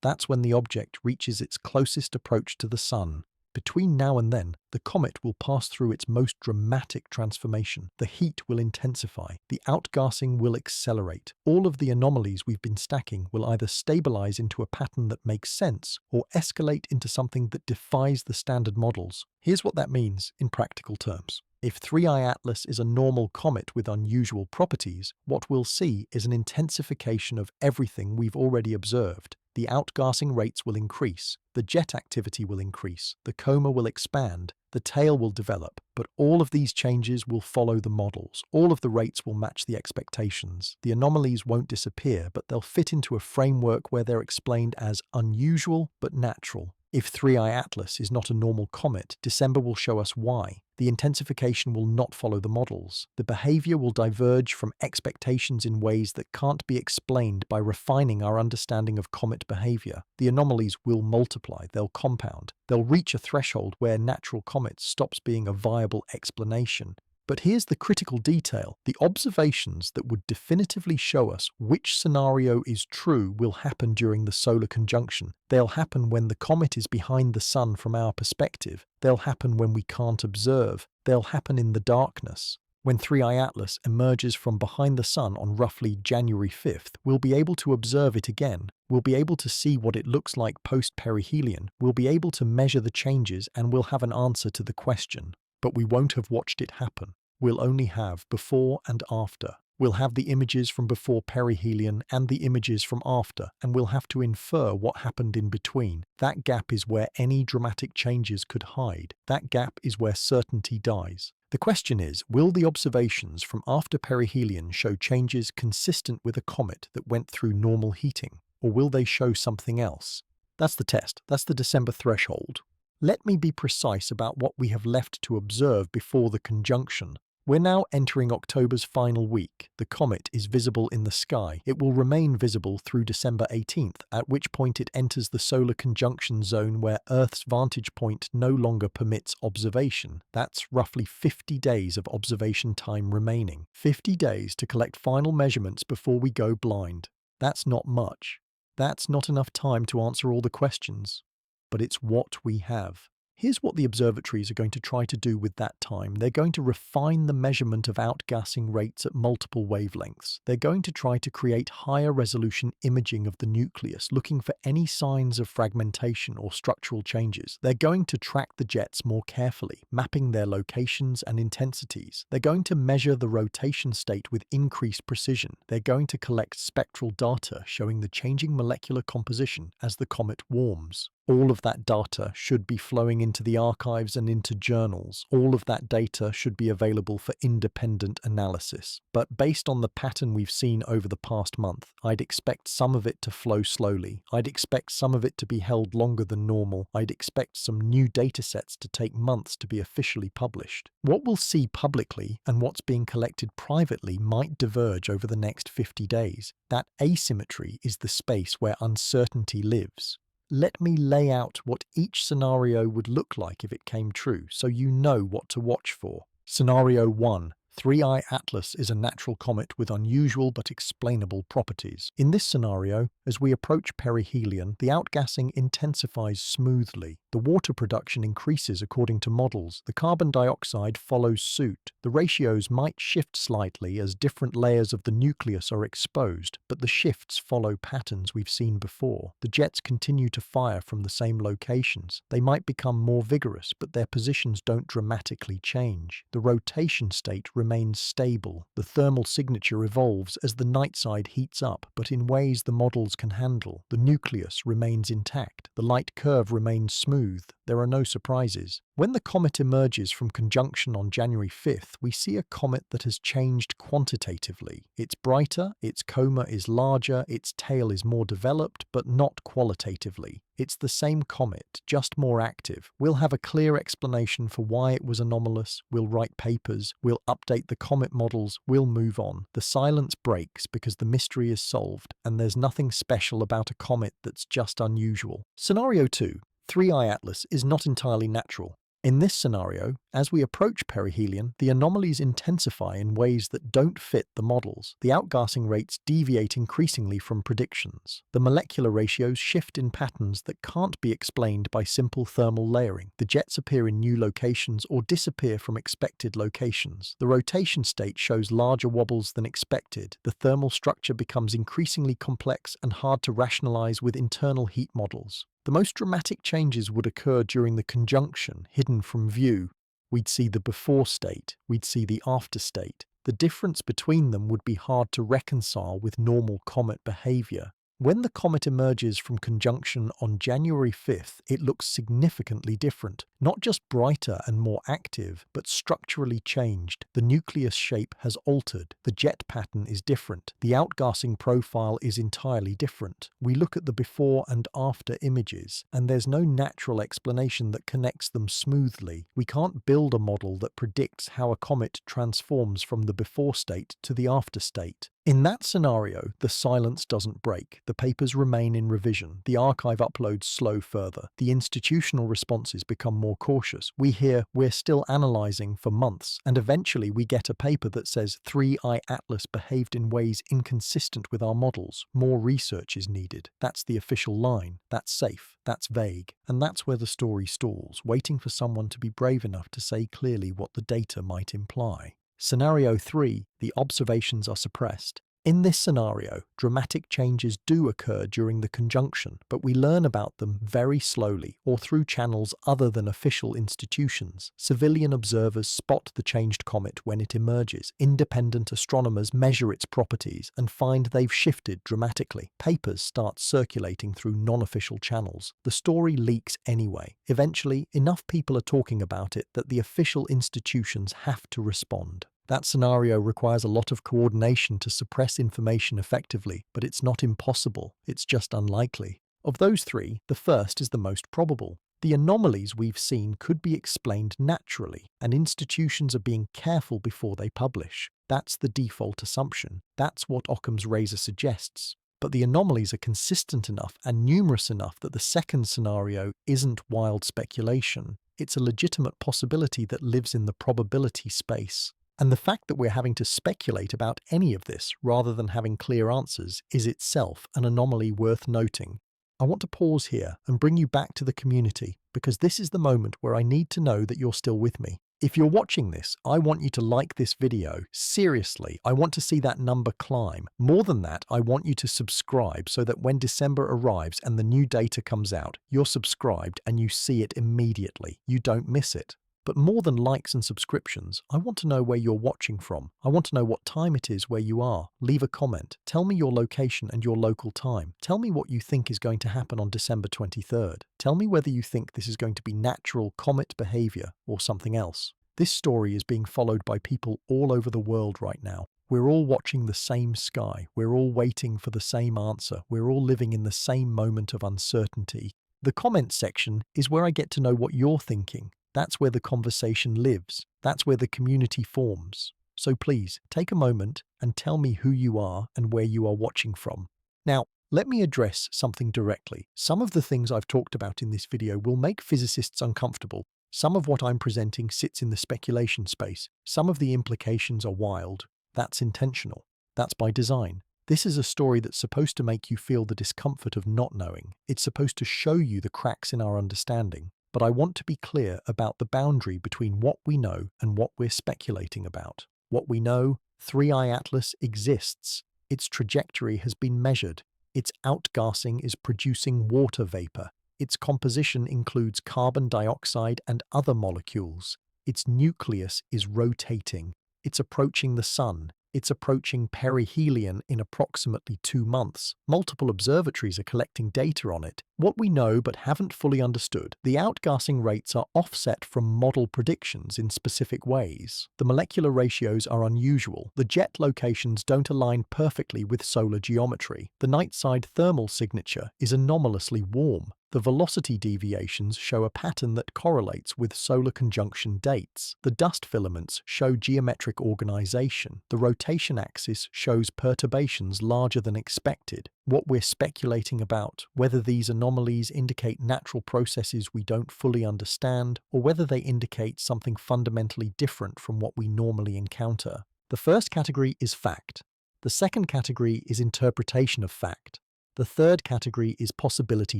That's when the object reaches its closest approach to the Sun. Between now and then, the comet will pass through its most dramatic transformation. The heat will intensify. The outgassing will accelerate. All of the anomalies we've been stacking will either stabilize into a pattern that makes sense or escalate into something that defies the standard models. Here's what that means in practical terms. If 3i Atlas is a normal comet with unusual properties, what we'll see is an intensification of everything we've already observed. The outgassing rates will increase, the jet activity will increase, the coma will expand, the tail will develop, but all of these changes will follow the models. All of the rates will match the expectations. The anomalies won't disappear, but they'll fit into a framework where they're explained as unusual but natural. If 3i Atlas is not a normal comet, December will show us why. The intensification will not follow the models. The behavior will diverge from expectations in ways that can't be explained by refining our understanding of comet behavior. The anomalies will multiply, they'll compound. They'll reach a threshold where natural comets stops being a viable explanation. But here's the critical detail. The observations that would definitively show us which scenario is true will happen during the solar conjunction. They'll happen when the comet is behind the Sun from our perspective. They'll happen when we can't observe. They'll happen in the darkness. When 3i Atlas emerges from behind the Sun on roughly January 5th, we'll be able to observe it again. We'll be able to see what it looks like post-perihelion. We'll be able to measure the changes and we'll have an answer to the question. But we won't have watched it happen. We'll only have before and after. We'll have the images from before perihelion and the images from after, and we'll have to infer what happened in between. That gap is where any dramatic changes could hide. That gap is where certainty dies. The question is, will the observations from after perihelion show changes consistent with a comet that went through normal heating, or will they show something else? That's the test. That's the December threshold. Let me be precise about what we have left to observe before the conjunction. We're now entering October's final week. The comet is visible in the sky. It will remain visible through December 18th, at which point it enters the solar conjunction zone where Earth's vantage point no longer permits observation. That's roughly 50 days of observation time remaining. 50 days to collect final measurements before we go blind. That's not much. That's not enough time to answer all the questions. But it's what we have. Here's what the observatories are going to try to do with that time. They're going to refine the measurement of outgassing rates at multiple wavelengths. They're going to try to create higher resolution imaging of the nucleus, looking for any signs of fragmentation or structural changes. They're going to track the jets more carefully, mapping their locations and intensities. They're going to measure the rotation state with increased precision. They're going to collect spectral data showing the changing molecular composition as the comet warms. All of that data should be flowing into the archives and into journals. All of that data should be available for independent analysis. But based on the pattern we've seen over the past month, I'd expect some of it to flow slowly. I'd expect some of it to be held longer than normal. I'd expect some new datasets to take months to be officially published. What we'll see publicly and what's being collected privately might diverge over the next 50 days. That asymmetry is the space where uncertainty lives. Let me lay out what each scenario would look like if it came true, so you know what to watch for. Scenario 1. 3I Atlas is a natural comet with unusual but explainable properties. In this scenario, as we approach perihelion, the outgassing intensifies smoothly. The water production increases according to models. The carbon dioxide follows suit. The ratios might shift slightly as different layers of the nucleus are exposed, but the shifts follow patterns we've seen before. The jets continue to fire from the same locations. They might become more vigorous, but their positions don't dramatically change. The rotation state remains stable. The thermal signature evolves as the night side heats up, but in ways the models can handle. The nucleus remains intact. The light curve remains smooth. There are no surprises. When the comet emerges from conjunction on January 5th, we see a comet that has changed quantitatively. It's brighter, its coma is larger, its tail is more developed, but not qualitatively. It's the same comet, just more active. We'll have a clear explanation for why it was anomalous, we'll write papers, we'll update the comet models, we'll move on. The silence breaks because the mystery is solved, and there's nothing special about a comet that's just unusual. Scenario 2. 3I Atlas is not entirely natural. In this scenario, as we approach perihelion, the anomalies intensify in ways that don't fit the models. The outgassing rates deviate increasingly from predictions. The molecular ratios shift in patterns that can't be explained by simple thermal layering. The jets appear in new locations or disappear from expected locations. The rotation state shows larger wobbles than expected. The thermal structure becomes increasingly complex and hard to rationalize with internal heat models. The most dramatic changes would occur during the conjunction, hidden from view. We'd see the before state, we'd see the after state. The difference between them would be hard to reconcile with normal comet behavior. When the comet emerges from conjunction on January 5th, it looks significantly different. Not just brighter and more active, but structurally changed. The nucleus shape has altered. The jet pattern is different. The outgassing profile is entirely different. We look at the before and after images, and there's no natural explanation that connects them smoothly. We can't build a model that predicts how a comet transforms from the before state to the after state. In that scenario, the silence doesn't break. The papers remain in revision. The archive uploads slow further. The institutional responses become more cautious. We hear, "We're still analysing" for months, and eventually we get a paper that says 3I Atlas behaved in ways inconsistent with our models. More research is needed. That's the official line. That's safe. That's vague. And that's where the story stalls, waiting for someone to be brave enough to say clearly what the data might imply. Scenario 3. The observations are suppressed. In this scenario, dramatic changes do occur during the conjunction, but we learn about them very slowly or through channels other than official institutions. Civilian observers spot the changed comet when it emerges. Independent astronomers measure its properties and find they've shifted dramatically. Papers start circulating through non-official channels. The story leaks anyway. Eventually, enough people are talking about it that the official institutions have to respond. That scenario requires a lot of coordination to suppress information effectively, but it's not impossible, it's just unlikely. Of those three, the first is the most probable. The anomalies we've seen could be explained naturally, and institutions are being careful before they publish. That's the default assumption. That's what Occam's razor suggests. But the anomalies are consistent enough and numerous enough that the second scenario isn't wild speculation. It's a legitimate possibility that lives in the probability space. And the fact that we're having to speculate about any of this rather than having clear answers is itself an anomaly worth noting. I want to pause here and bring you back to the community, because this is the moment where I need to know that you're still with me. If you're watching this, I want you to like this video. Seriously, I want to see that number climb. More than that, I want you to subscribe so that when December arrives and the new data comes out, you're subscribed and you see it immediately. You don't miss it. But more than likes and subscriptions, I want to know where you're watching from. I want to know what time it is where you are. Leave a comment. Tell me your location and your local time. Tell me what you think is going to happen on December 23rd. Tell me whether you think this is going to be natural comet behavior or something else. This story is being followed by people all over the world right now. We're all watching the same sky. We're all waiting for the same answer. We're all living in the same moment of uncertainty. The comments section is where I get to know what you're thinking. That's where the conversation lives. That's where the community forms. So please, take a moment and tell me who you are and where you are watching from. Now, let me address something directly. Some of the things I've talked about in this video will make physicists uncomfortable. Some of what I'm presenting sits in the speculation space. Some of the implications are wild. That's intentional. That's by design. This is a story that's supposed to make you feel the discomfort of not knowing. It's supposed to show you the cracks in our understanding. But I want to be clear about the boundary between what we know and what we're speculating about. What we know, 3I Atlas exists. Its trajectory has been measured. Its outgassing is producing water vapor. Its composition includes carbon dioxide and other molecules. Its nucleus is rotating. It's approaching the sun. It's approaching perihelion in approximately 2 months. Multiple observatories are collecting data on it. What we know but haven't fully understood, the outgassing rates are offset from model predictions in specific ways. The molecular ratios are unusual. The jet locations don't align perfectly with solar geometry. The night-side thermal signature is anomalously warm. The velocity deviations show a pattern that correlates with solar conjunction dates. The dust filaments show geometric organization. The rotation axis shows perturbations larger than expected. What we're speculating about, whether these anomalies indicate natural processes we don't fully understand, or whether they indicate something fundamentally different from what we normally encounter. The first category is fact. The second category is interpretation of fact. The third category is possibility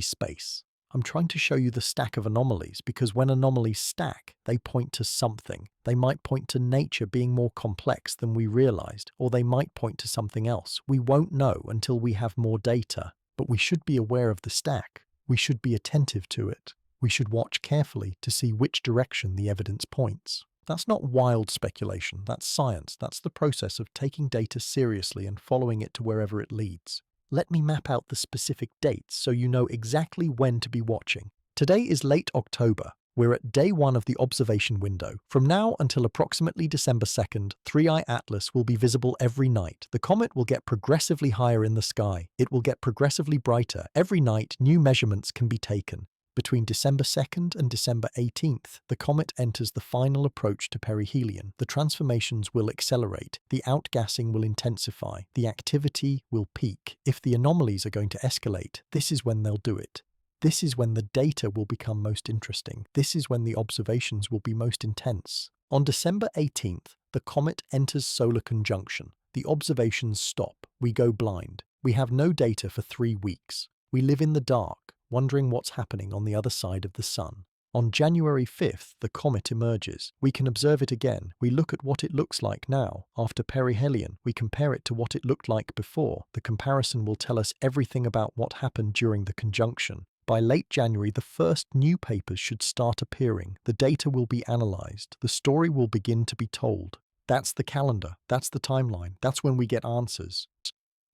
space. I'm trying to show you the stack of anomalies because when anomalies stack, they point to something. They might point to nature being more complex than we realized, or they might point to something else. We won't know until we have more data, but we should be aware of the stack. We should be attentive to it. We should watch carefully to see which direction the evidence points. That's not wild speculation. That's science. That's the process of taking data seriously and following it to wherever it leads. Let me map out the specific dates so you know exactly when to be watching. Today is late October. We're at day 1 of the observation window. From now until approximately December 2nd, 3I Atlas will be visible every night. The comet will get progressively higher in the sky. It will get progressively brighter. Every night, new measurements can be taken. Between December 2nd and December 18th, the comet enters the final approach to perihelion. The transformations will accelerate, the outgassing will intensify, the activity will peak. If the anomalies are going to escalate, this is when they'll do it. This is when the data will become most interesting. This is when the observations will be most intense. On December 18th, the comet enters solar conjunction. The observations stop. We go blind. We have no data for 3 weeks. We live in the dark, wondering what's happening on the other side of the sun. On January 5th, the comet emerges. We can observe it again. We look at what it looks like now. After perihelion, we compare it to what it looked like before. The comparison will tell us everything about what happened during the conjunction. By late January, the first new papers should start appearing. The data will be analyzed. The story will begin to be told. That's the calendar. That's the timeline. That's when we get answers.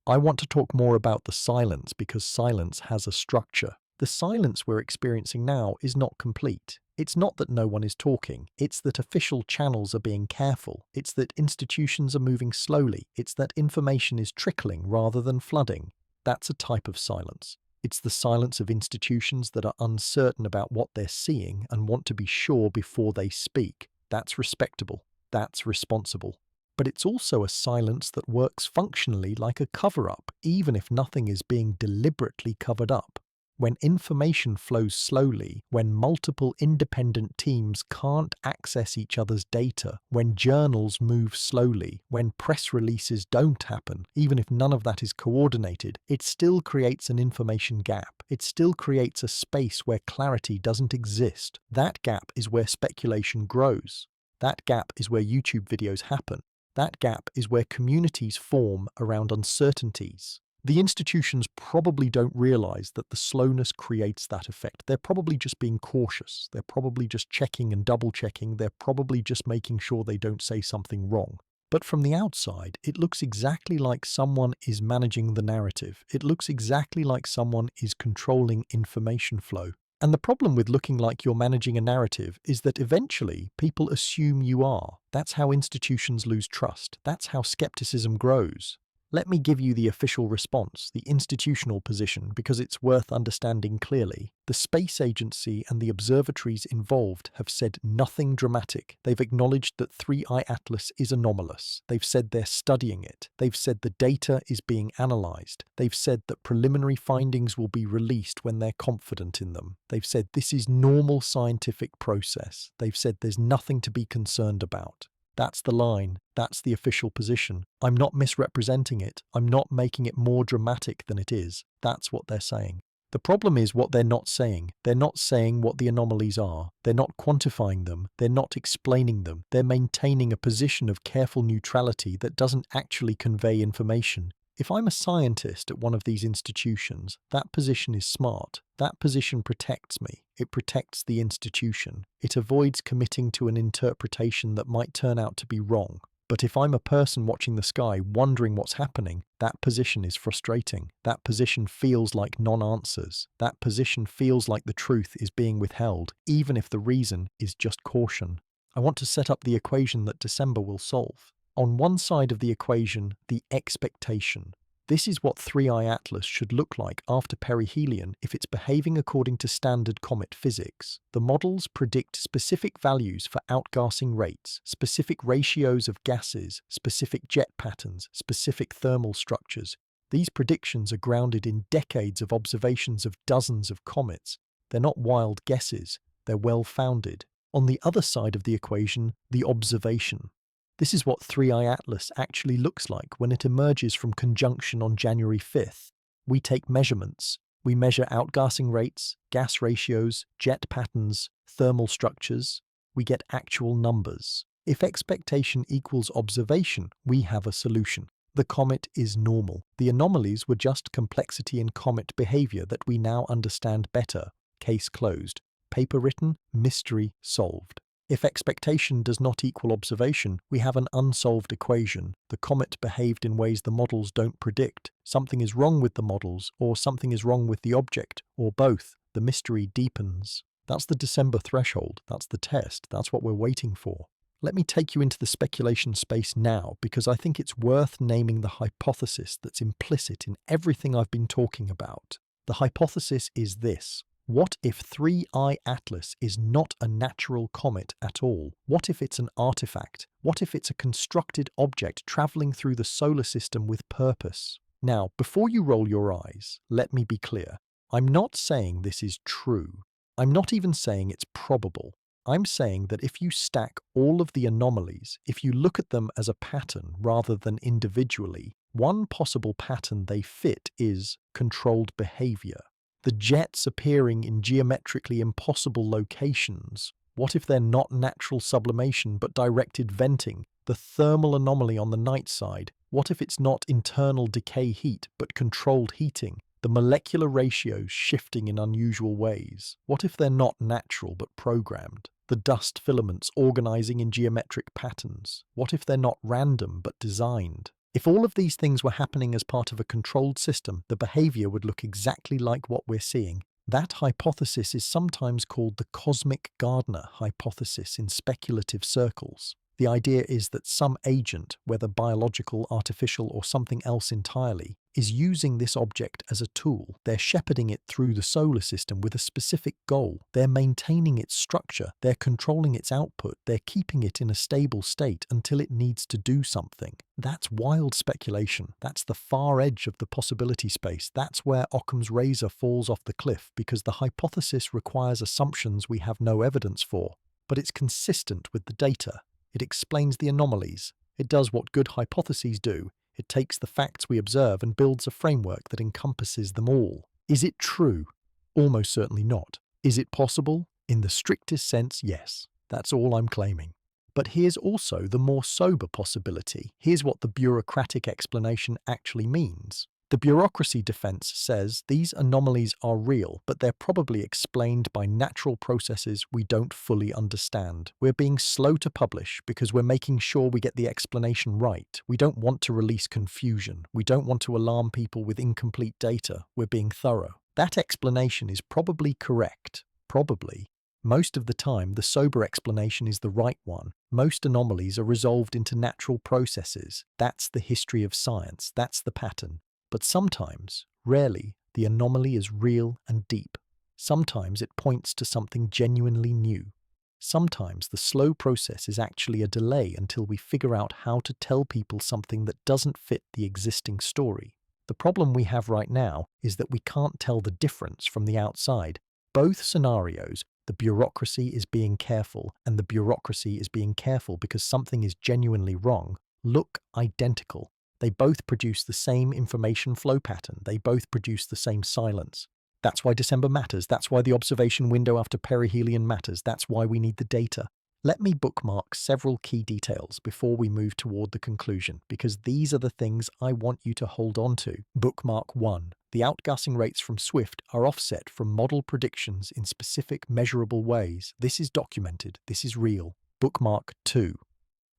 I want to talk more about the silence because silence has a structure. The silence we're experiencing now is not complete. It's not that no one is talking. It's that official channels are being careful. It's that institutions are moving slowly. It's that information is trickling rather than flooding. That's a type of silence. It's the silence of institutions that are uncertain about what they're seeing and want to be sure before they speak. That's respectable. That's responsible. But it's also a silence that works functionally like a cover-up, even if nothing is being deliberately covered up. When information flows slowly, when multiple independent teams can't access each other's data, when journals move slowly, when press releases don't happen, even if none of that is coordinated, it still creates an information gap. It still creates a space where clarity doesn't exist. That gap is where speculation grows. That gap is where YouTube videos happen. That gap is where communities form around uncertainties. The institutions probably don't realize that the slowness creates that effect. They're probably just being cautious. They're probably just checking and double checking. They're probably just making sure they don't say something wrong. But from the outside, it looks exactly like someone is managing the narrative. It looks exactly like someone is controlling information flow. And the problem with looking like you're managing a narrative is that eventually people assume you are. That's how institutions lose trust. That's how skepticism grows. Let me give you the official response, the institutional position, because it's worth understanding clearly. The space agency and the observatories involved have said nothing dramatic. They've acknowledged that 3I Atlas is anomalous. They've said they're studying it. They've said the data is being analyzed. They've said that preliminary findings will be released when they're confident in them. They've said this is normal scientific process. They've said there's nothing to be concerned about. That's the line. That's the official position. I'm not misrepresenting it. I'm not making it more dramatic than it is. That's what they're saying. The problem is what they're not saying. They're not saying what the anomalies are. They're not quantifying them. They're not explaining them. They're maintaining a position of careful neutrality that doesn't actually convey information. If I'm a scientist at one of these institutions, that position is smart. That position protects me. It protects the institution. It avoids committing to an interpretation that might turn out to be wrong. But if I'm a person watching the sky wondering what's happening, that position is frustrating. That position feels like non-answers. That position feels like the truth is being withheld, even if the reason is just caution. I want to set up the equation that December will solve. On one side of the equation, the expectation. This is what 3I Atlas should look like after perihelion if it's behaving according to standard comet physics. The models predict specific values for outgassing rates, specific ratios of gases, specific jet patterns, specific thermal structures. These predictions are grounded in decades of observations of dozens of comets. They're not wild guesses, they're well-founded. On the other side of the equation, the observation. This is what 3I Atlas actually looks like when it emerges from conjunction on January 5th. We take measurements. We measure outgassing rates, gas ratios, jet patterns, thermal structures. We get actual numbers. If expectation equals observation, we have a solution. The comet is normal. The anomalies were just complexity in comet behavior that we now understand better. Case closed. Paper written, mystery solved. If expectation does not equal observation, we have an unsolved equation. The comet behaved in ways the models don't predict. Something is wrong with the models, or something is wrong with the object, or both. The mystery deepens. That's the December threshold. That's the test. That's what we're waiting for. Let me take you into the speculation space now, because I think it's worth naming the hypothesis that's implicit in everything I've been talking about. The hypothesis is this. What if 3I Atlas is not a natural comet at all? What if it's an artifact? What if it's a constructed object traveling through the solar system with purpose? Now, before you roll your eyes, let me be clear. I'm not saying this is true. I'm not even saying it's probable. I'm saying that if you stack all of the anomalies, if you look at them as a pattern rather than individually, one possible pattern they fit is controlled behavior. The jets appearing in geometrically impossible locations. What if they're not natural sublimation but directed venting? The thermal anomaly on the night side. What if it's not internal decay heat but controlled heating? The molecular ratios shifting in unusual ways. What if they're not natural but programmed? The dust filaments organizing in geometric patterns. What if they're not random but designed? If all of these things were happening as part of a controlled system, the behavior would look exactly like what we're seeing. That hypothesis is sometimes called the cosmic gardener hypothesis in speculative circles. The idea is that some agent, whether biological, artificial, or something else entirely, is using this object as a tool. They're shepherding it through the solar system with a specific goal. They're maintaining its structure. They're controlling its output. They're keeping it in a stable state until it needs to do something. That's wild speculation. That's the far edge of the possibility space. That's where Occam's razor falls off the cliff, because the hypothesis requires assumptions we have no evidence for. But it's consistent with the data. It explains the anomalies. It does what good hypotheses do. It takes the facts we observe and builds a framework that encompasses them all. Is it true? Almost certainly not. Is it possible? In the strictest sense, yes. That's all I'm claiming. But here's also the more sober possibility. Here's what the bureaucratic explanation actually means. The bureaucracy defense says these anomalies are real, but they're probably explained by natural processes we don't fully understand. We're being slow to publish because we're making sure we get the explanation right. We don't want to release confusion. We don't want to alarm people with incomplete data. We're being thorough. That explanation is probably correct. Probably. Most of the time, the sober explanation is the right one. Most anomalies are resolved into natural processes. That's the history of science. That's the pattern. But sometimes, rarely, the anomaly is real and deep. Sometimes it points to something genuinely new. Sometimes the slow process is actually a delay until we figure out how to tell people something that doesn't fit the existing story. The problem we have right now is that we can't tell the difference from the outside. Both scenarios, the bureaucracy is being careful and the bureaucracy is being careful because something is genuinely wrong, look identical. They both produce the same information flow pattern. They both produce the same silence. That's why December matters. That's why the observation window after perihelion matters. That's why we need the data. Let me bookmark several key details before we move toward the conclusion, because these are the things I want you to hold on to. Bookmark 1. The outgassing rates from SWIFT are offset from model predictions in specific measurable ways. This is documented. This is real. Bookmark 2.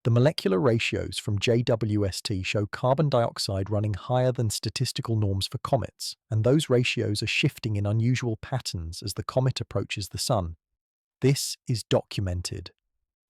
The molecular ratios from JWST show carbon dioxide running higher than statistical norms for comets, and those ratios are shifting in unusual patterns as the comet approaches the Sun. This is documented.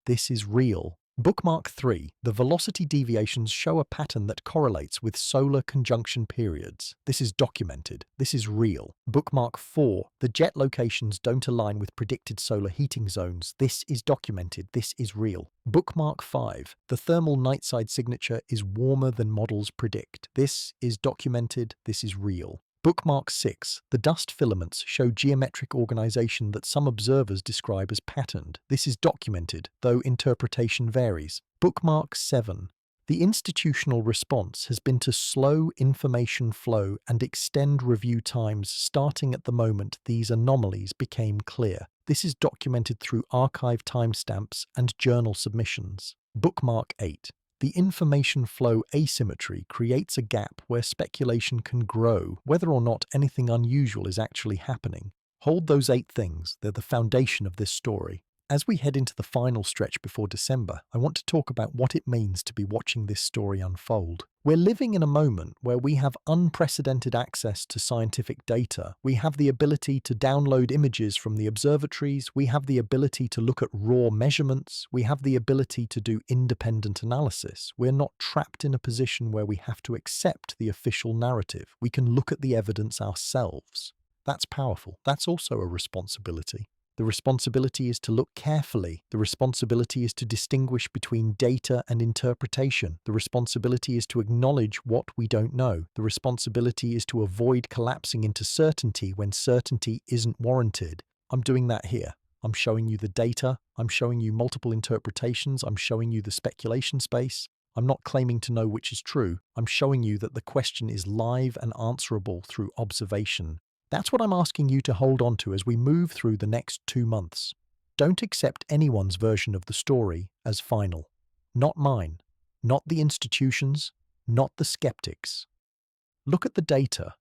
This is real. Bookmark 3. The velocity deviations show a pattern that correlates with solar conjunction periods. This is documented. This is real. Bookmark 4. The jet locations don't align with predicted solar heating zones. This is documented. This is real. Bookmark 5. The thermal nightside signature is warmer than models predict. This is documented. This is real. Bookmark 6. The dust filaments show geometric organization that some observers describe as patterned. This is documented, though interpretation varies. Bookmark 7. The institutional response has been to slow information flow and extend review times starting at the moment these anomalies became clear. This is documented through archive timestamps and journal submissions. Bookmark 8. The information flow asymmetry creates a gap where speculation can grow, whether or not anything unusual is actually happening. Hold those 8 things, they're the foundation of this story. As we head into the final stretch before December, I want to talk about what it means to be watching this story unfold. We're living in a moment where we have unprecedented access to scientific data. We have the ability to download images from the observatories. We have the ability to look at raw measurements. We have the ability to do independent analysis. We're not trapped in a position where we have to accept the official narrative. We can look at the evidence ourselves. That's powerful. That's also a responsibility. The responsibility is to look carefully. The responsibility is to distinguish between data and interpretation. The responsibility is to acknowledge what we don't know. The responsibility is to avoid collapsing into certainty when certainty isn't warranted. I'm doing that here. I'm showing you the data. I'm showing you multiple interpretations. I'm showing you the speculation space. I'm not claiming to know which is true. I'm showing you that the question is live and answerable through observation. That's what I'm asking you to hold on to as we move through the next 2 months. Don't accept anyone's version of the story as final. Not mine, not the institutions, not the skeptics. Look at the data.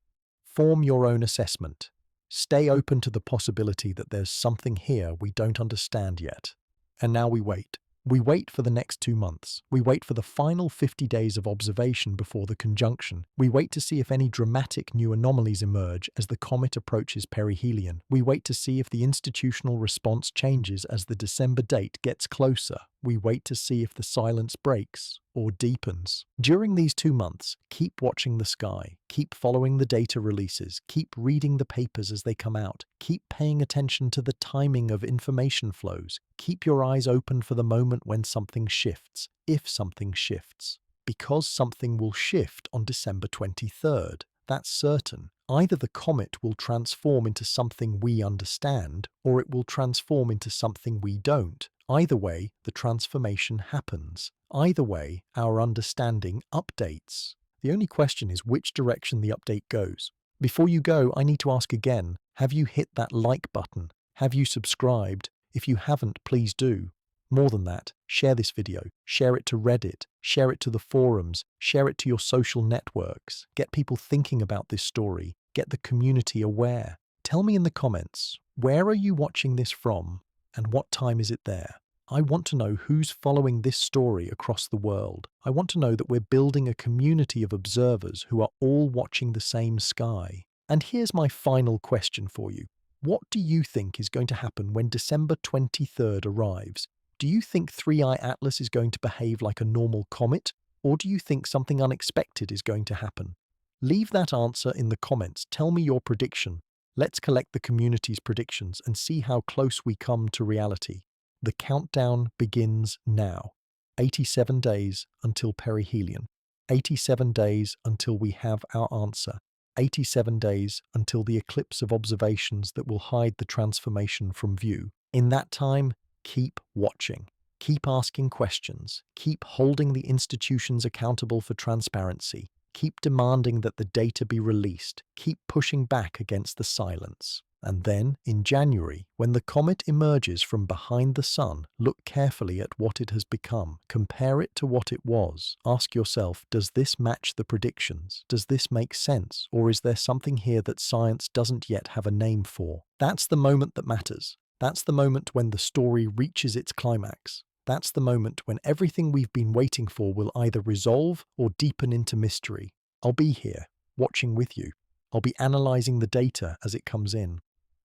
Form your own assessment. Stay open to the possibility that there's something here we don't understand yet. And now we wait. We wait for the next 2 months. We wait for the final 50 days of observation before the conjunction. We wait to see if any dramatic new anomalies emerge as the comet approaches perihelion. We wait to see if the institutional response changes as the December date gets closer. We wait to see if the silence breaks or deepens. During these 2 months, keep watching the sky, keep following the data releases, keep reading the papers as they come out, keep paying attention to the timing of information flows, keep your eyes open for the moment when something shifts, if something shifts. Because something will shift on December 23rd. That's certain. Either the comet will transform into something we understand, or it will transform into something we don't. Either way, the transformation happens. Either way, our understanding updates. The only question is which direction the update goes. Before you go, I need to ask again, have you hit that like button? Have you subscribed? If you haven't, please do. More than that, share this video, share it to Reddit, share it to the forums, share it to your social networks. Get people thinking about this story, get the community aware. Tell me in the comments, where are you watching this from and what time is it there? I want to know who's following this story across the world. I want to know that we're building a community of observers who are all watching the same sky. And here's my final question for you. What do you think is going to happen when December 23rd arrives? Do you think 3i Atlas is going to behave like a normal comet, or do you think something unexpected is going to happen? Leave that answer in the comments. Tell me your prediction. Let's collect the community's predictions and see how close we come to reality. The countdown begins now. 87 days until perihelion. 87 days until we have our answer. 87 days until the eclipse of observations that will hide the transformation from view. In that time, keep watching. Keep asking questions. Keep holding the institutions accountable for transparency. Keep demanding that the data be released. Keep pushing back against the silence. And then, in January, when the comet emerges from behind the sun, look carefully at what it has become. Compare it to what it was. Ask yourself, does this match the predictions? Does this make sense? Or is there something here that science doesn't yet have a name for? That's the moment that matters. That's the moment when the story reaches its climax. That's the moment when everything we've been waiting for will either resolve or deepen into mystery. I'll be here, watching with you. I'll be analyzing the data as it comes in.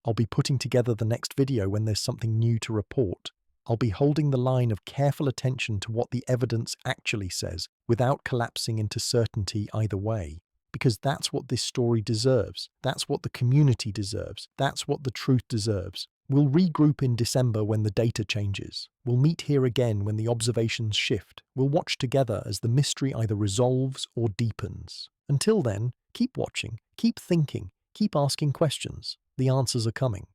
I'll be putting together the next video when there's something new to report. I'll be holding the line of careful attention to what the evidence actually says, without collapsing into certainty either way. Because that's what this story deserves. That's what the community deserves. That's what the truth deserves. We'll regroup in December when the data changes. We'll meet here again when the observations shift. We'll watch together as the mystery either resolves or deepens. Until then, keep watching, keep thinking, keep asking questions. The answers are coming.